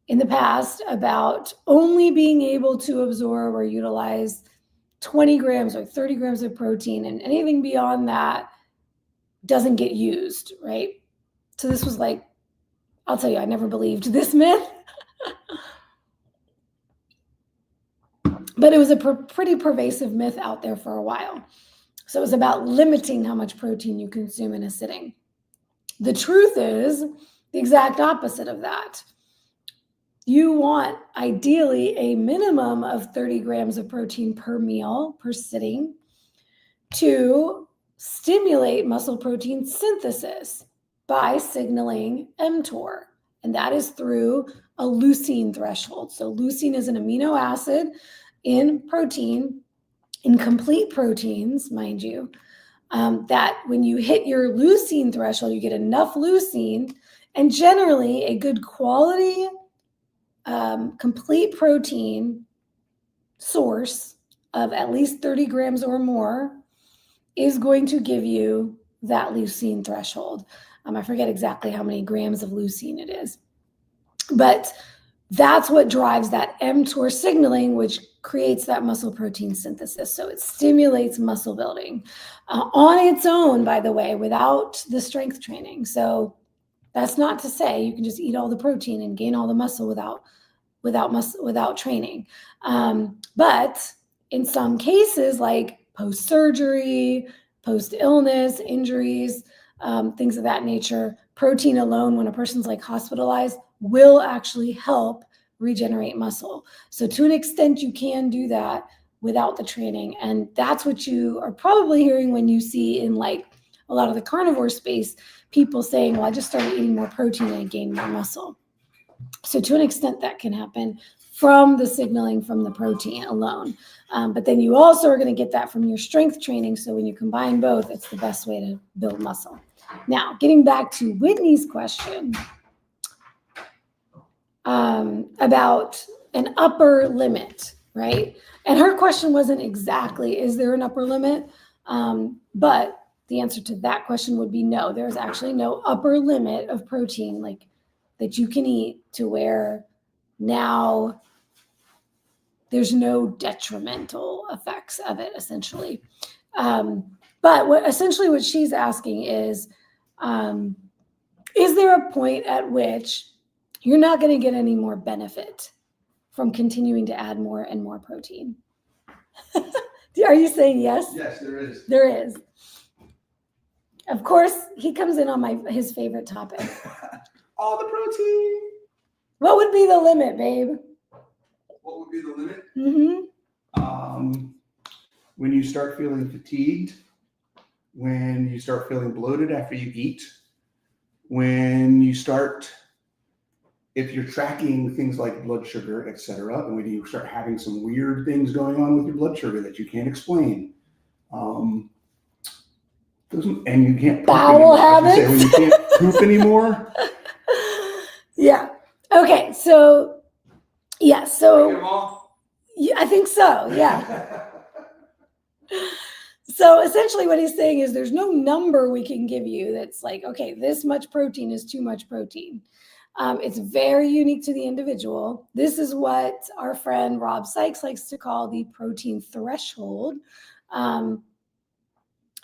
in the past about only being able to absorb or utilize 20 grams or 30 grams of protein, and anything beyond that doesn't get used, right? So this was like, I'll tell you, I never believed this myth. But it was a pretty pervasive myth out there for a while. So it was about limiting how much protein you consume in a sitting. The truth is the exact opposite of that. You want, ideally, a minimum of 30 grams of protein per meal, per sitting, to stimulate muscle protein synthesis by signaling mTOR. And that is through a leucine threshold. So leucine is an amino acid in protein, in complete proteins, mind you, that when you hit your leucine threshold, you get enough leucine, and generally a good quality complete protein source of at least 30 grams or more is going to give you that leucine threshold. I forget exactly how many grams of leucine it is, but that's what drives that mTOR signaling, which creates that muscle protein synthesis. So it stimulates muscle building on its own, by the way, without the strength training. So that's not to say you can just eat all the protein and gain all the muscle without training. But in some cases, like post-surgery, post-illness, injuries, things of that nature, protein alone, when a person's like hospitalized, will actually help regenerate muscle. So to an extent, you can do that without the training. And that's what you are probably hearing when you see in like a lot of the carnivore space, people saying, well, I just started eating more protein and I gained more muscle. So to an extent, that can happen from the signaling from the protein alone. But then you also are going to get that from your strength training. So when you combine both, it's the best way to build muscle. Now, getting back to Whitney's question about an upper limit, right? And her question wasn't exactly, is there an upper limit? But the answer to that question would be no. There's actually no upper limit of protein like that you can eat to where now there's no detrimental effects of it, essentially. But what she's asking is there a point at which you're not going to get any more benefit from continuing to add more and more protein? Are you saying yes? Yes, there is. There is. Of course, he comes in on his favorite topic. All the protein. What would be the limit, babe? What would be the limit? Mm-hmm. When you start feeling fatigued, when you start feeling bloated after you eat, when you start if you're tracking things like blood sugar, etc., and when you start having some weird things going on with your blood sugar that you can't explain, and you can't poop Bowel anymore. habits. I should say, when you can't poop anymore. Yeah. Okay. So, yeah. So, yeah, I think so. Yeah. So essentially what he's saying is there's no number we can give you that's like, okay, this much protein is too much protein. It's very unique to the individual. This is what our friend Rob Sykes likes to call the protein threshold. And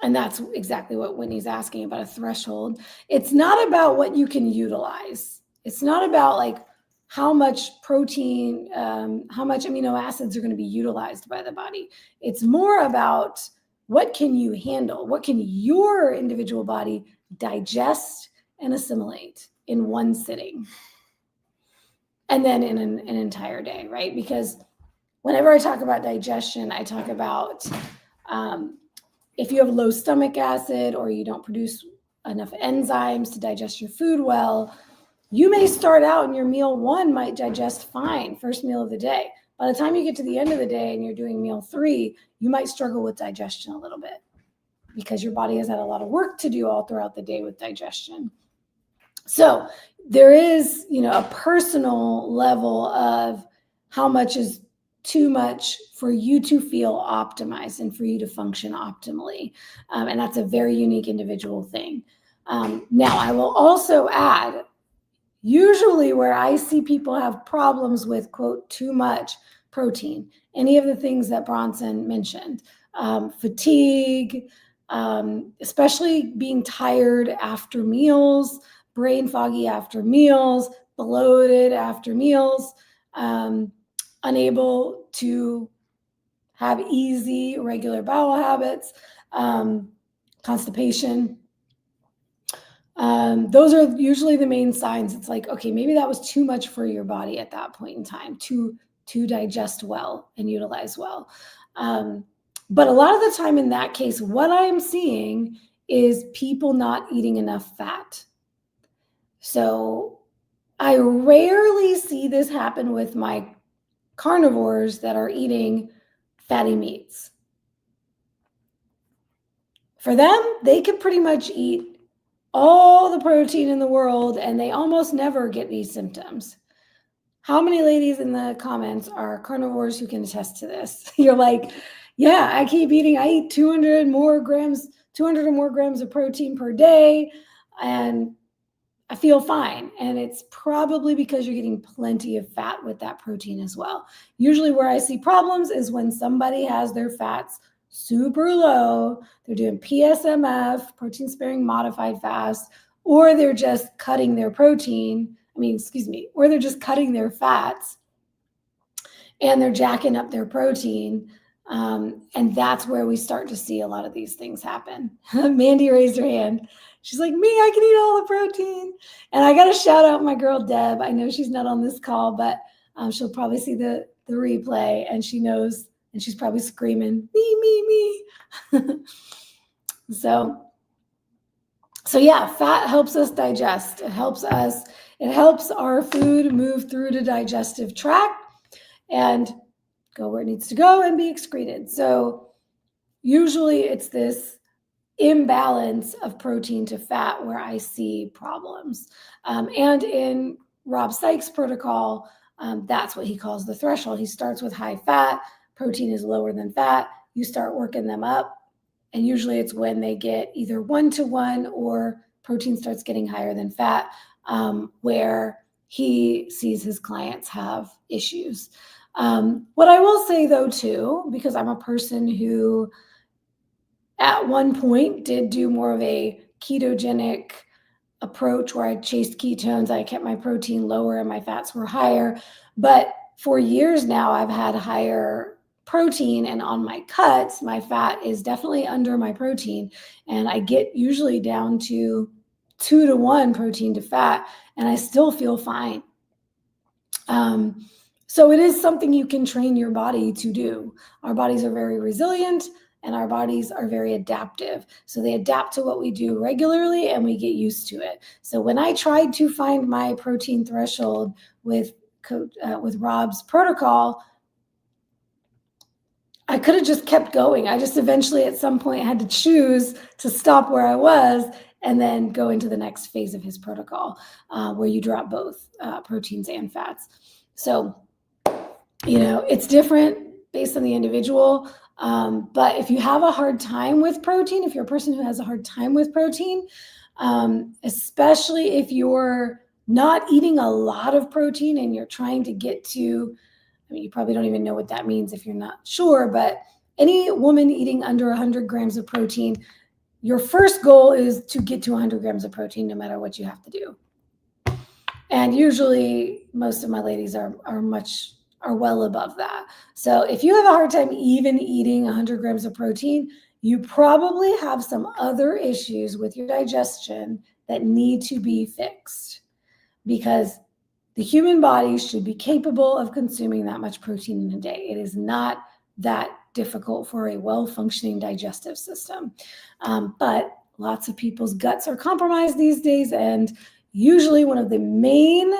that's exactly what Whitney's asking about, a threshold. It's not about what you can utilize. It's not about like how much protein, how much amino acids are going to be utilized by the body. It's more about what can you handle? What can your individual body digest and assimilate in one sitting? And then in an entire day, right? Because whenever I talk about digestion, I talk about if you have low stomach acid or you don't produce enough enzymes to digest your food well, you may start out and your meal one might digest fine, first meal of the day. By the time you get to the end of the day and you're doing meal 3, you might struggle with digestion a little bit because your body has had a lot of work to do all throughout the day with digestion. So there is, a personal level of how much is too much for you to feel optimized and for you to function optimally. And that's a very unique individual thing. Now, I will also add, usually where I see people have problems with, quote, too much protein, any of the things that Bronson mentioned, fatigue, especially being tired after meals, brain foggy after meals, bloated after meals, unable to have easy, regular bowel habits, constipation. Those are usually the main signs. It's like, okay, maybe that was too much for your body at that point in time to digest well and utilize well. But a lot of the time in that case, what I'm seeing is people not eating enough fat. So I rarely see this happen with my carnivores that are eating fatty meats. For them, they can pretty much eat all the protein in the world and they almost never get these symptoms. How many ladies in the comments are carnivores who can attest to this? You're like, yeah, I eat 200 or more grams of protein per day and I feel fine. And it's probably because you're getting plenty of fat with that protein as well. Usually where I see problems is when somebody has their fats super low, they're doing PSMF, protein sparing modified fast, or they're just cutting their protein, or they're just cutting their fats and they're jacking up their protein. And that's where we start to see a lot of these things happen. Mandy raised her hand. She's like, me, I can eat all the protein. And I got to shout out my girl, Deb. I know she's not on this call, but she'll probably see the replay and she knows, and she's probably screaming, me. So yeah, fat helps us digest. It helps our food move through the digestive tract and go where it needs to go and be excreted. So usually it's this imbalance of protein to fat where I see problems. And in Rob Sykes' protocol, that's what he calls the threshold. He starts with high fat, protein is lower than fat, you start working them up, and usually it's when they get either 1-to-1 or protein starts getting higher than fat, where he sees his clients have issues. What I will say though too, because I'm a person who at one point did do more of a ketogenic approach where I chased ketones, I kept my protein lower and my fats were higher. But for years now, I've had higher protein, and on my cuts, my fat is definitely under my protein. And I get usually down to 2-to-1 protein to fat, and I still feel fine. So it is something you can train your body to do. Our bodies are very resilient. and our bodies are very adaptive. So they adapt to what we do regularly and we get used to it. So when I tried to find my protein threshold with Rob's protocol, I could have just kept going. I just eventually at some point had to choose to stop where I was and then go into the next phase of his protocol, where you drop both proteins and fats. So, it's different based on the individual. But if you have a hard time with protein, if you're a person who has a hard time with protein, especially if you're not eating a lot of protein and you're trying to get to, you probably don't even know what that means if you're not sure, but any woman eating under 100 grams of protein, your first goal is to get to 100 grams of protein no matter what you have to do. And usually most of my ladies are well above that. So if you have a hard time even eating 100 grams of protein, you probably have some other issues with your digestion that need to be fixed, because the human body should be capable of consuming that much protein in a day. It is not that difficult for a well-functioning digestive system. But lots of people's guts are compromised these days, and usually one of the main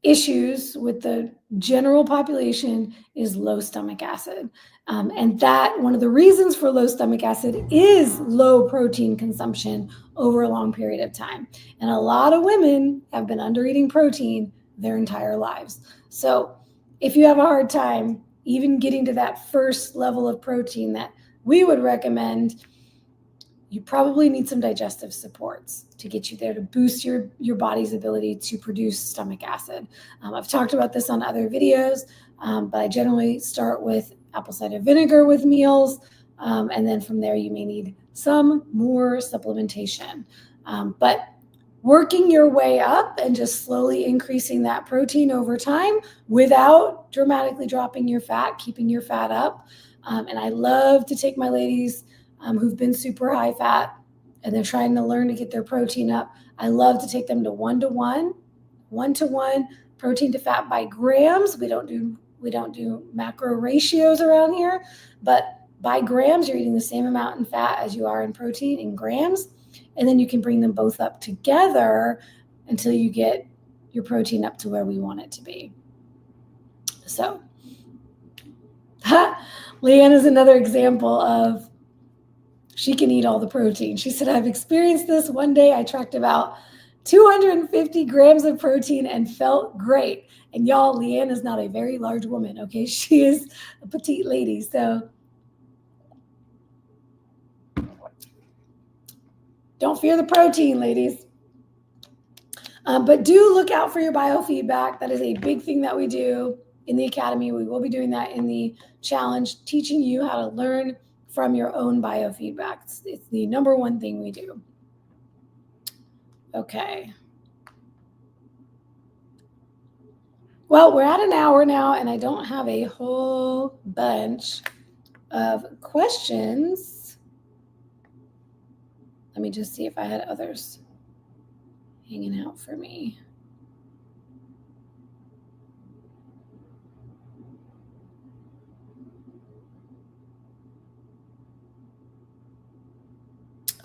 issues with the general population is low stomach acid. And that one of the reasons for low stomach acid is low protein consumption over a long period of time. And a lot of women have been under eating protein their entire lives. So if you have a hard time even getting to that first level of protein that we would recommend, you probably need some digestive supports to get you there, to boost your body's ability to produce stomach acid. I've talked about this on other videos, but I generally start with apple cider vinegar with meals, and then from there you may need some more supplementation. But working your way up and just slowly increasing that protein over time without dramatically dropping your fat, keeping your fat up. And I love to take my ladies who've been super high fat and they're trying to learn to get their protein up. I love to take them to 1-to-1 protein to fat by grams. We don't do macro ratios around here, but by grams, you're eating the same amount in fat as you are in protein in grams. And then you can bring them both up together until you get your protein up to where we want it to be. So Leanne is another example of she can eat all the protein. She said, I've experienced this. One day I tracked about 250 grams of protein and felt great. And y'all, Leanne is not a very large woman, okay? She is a petite lady. So don't fear the protein, ladies. But do look out for your biofeedback. That is a big thing that we do in the academy. We will be doing that in the challenge, teaching you how to learn from your own biofeedback. It's the number one thing we do. Okay. Well, we're at an hour now, and I don't have a whole bunch of questions. Let me just see if I had others hanging out for me.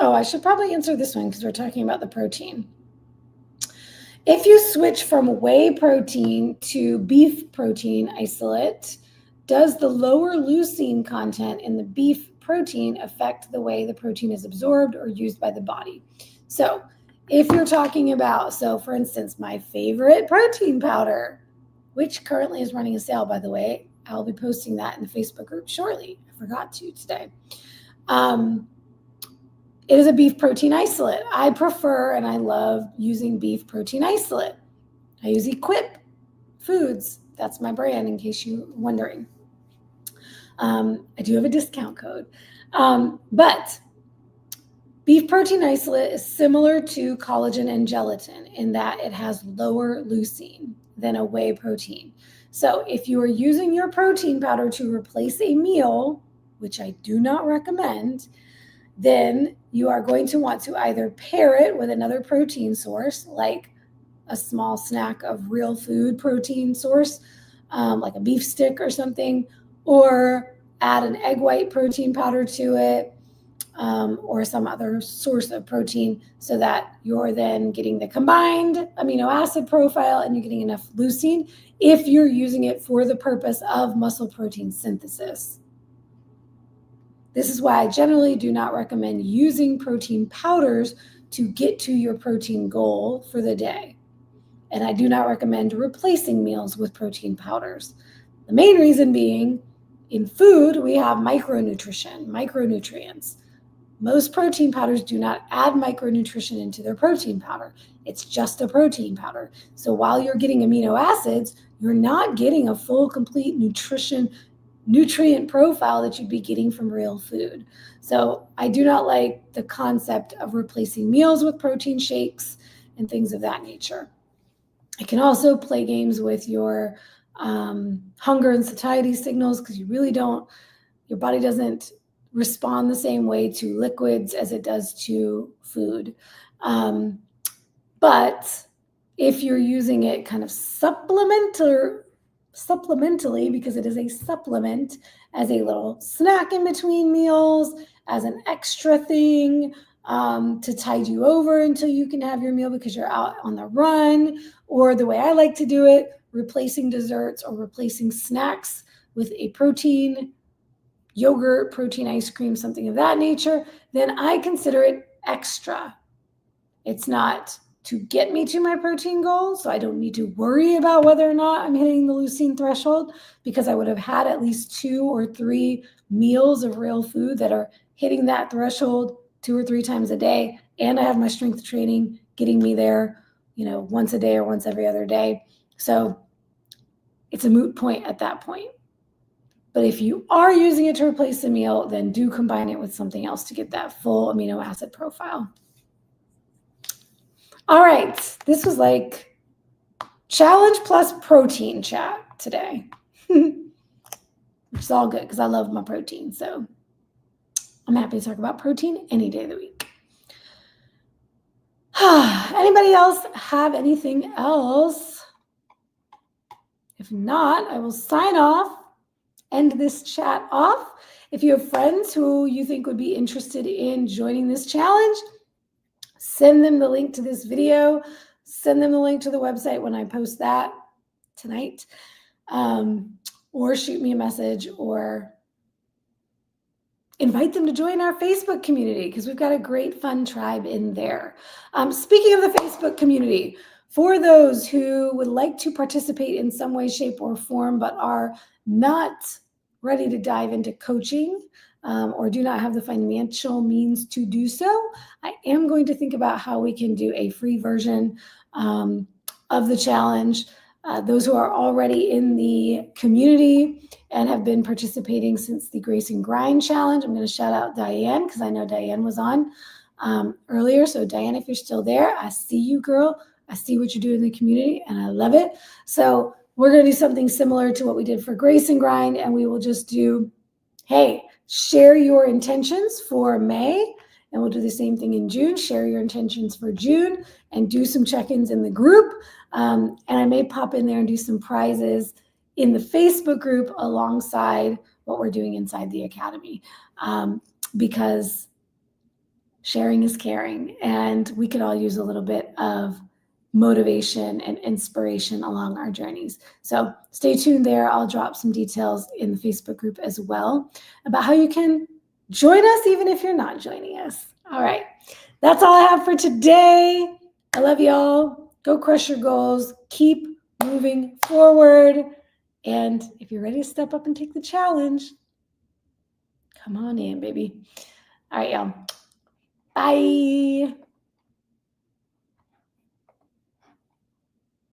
Oh, I should probably answer this one because we're talking about the protein. If you switch from whey protein to beef protein isolate, does the lower leucine content in the beef protein affect the way the protein is absorbed or used by the body? So if you're talking about, so for instance, my favorite protein powder, which currently is running a sale, by the way, I'll be posting that in the Facebook group shortly. I forgot to today. It is a beef protein isolate. I prefer and I love using beef protein isolate. I use Equip Foods. That's my brand, in case you're wondering. I do have a discount code. But beef protein isolate is similar to collagen and gelatin in that it has lower leucine than a whey protein. So if you are using your protein powder to replace a meal, which I do not recommend, then you are going to want to either pair it with another protein source, like a small snack of real food protein source, like a beef stick or something, or add an egg white protein powder to it, or some other source of protein, so that you're then getting the combined amino acid profile and you're getting enough leucine if you're using it for the purpose of muscle protein synthesis. This is why I generally do not recommend using protein powders to get to your protein goal for the day. And I do not recommend replacing meals with protein powders. The main reason being, in food, we have micronutrients. Most protein powders do not add micronutrition into their protein powder. It's just a protein powder. So while you're getting amino acids, you're not getting a full, complete nutrient profile that you'd be getting from real food. So I do not like the concept of replacing meals with protein shakes and things of that nature. It can also play games with your hunger and satiety signals, because your body doesn't respond the same way to liquids as it does to food. But if you're using it kind of supplementally, because it is a supplement, as a little snack in between meals, as an extra thing to tide you over until you can have your meal because you're out on the run, or the way I like to do it, replacing desserts or replacing snacks with a protein yogurt, protein ice cream, something of that nature, then I consider it extra. It's not to get me to my protein goal, so I don't need to worry about whether or not I'm hitting the leucine threshold, because I would have had at least 2 or 3 meals of real food that are hitting that threshold 2 or 3 times a day, and I have my strength training getting me there, once a day or once every other day. So it's a moot point at that point. But if you are using it to replace a meal, then do combine it with something else to get that full amino acid profile. All right, this was like challenge plus protein chat today, which is all good because I love my protein. So I'm happy to talk about protein any day of the week. Anybody else have anything else? If not, I will sign off. End this chat off. If you have friends who you think would be interested in joining this challenge, send them the link to this video, send them the link to the website when I post that tonight, or shoot me a message, or invite them to join our Facebook community, because we've got a great fun tribe in there. Speaking of the Facebook community, for those who would like to participate in some way, shape, or form, but are not ready to dive into coaching, or do not have the financial means to do so, I am going to think about how we can do a free version of the challenge. Those who are already in the community and have been participating since the Grace and Grind challenge, I'm going to shout out Diane, because I know Diane was on earlier. So Diane, if you're still there, I see you, girl. I see what you do in the community, and I love it. So we're going to do something similar to what we did for Grace and Grind, and we will just do, hey, share your intentions for May, and we'll do the same thing in June. Share your intentions for June and do some check-ins in the group. And I may pop in there and do some prizes in the Facebook group alongside what we're doing inside the academy, because sharing is caring, and we could all use a little bit of motivation and inspiration along our journeys. So stay tuned there. I'll drop some details in the Facebook group as well about how you can join us even if you're not joining us. All right, that's all I have for today. I love y'all. Go crush your goals. Keep moving forward. And if you're ready to step up and take the challenge, come on in, baby. All right, y'all. Bye.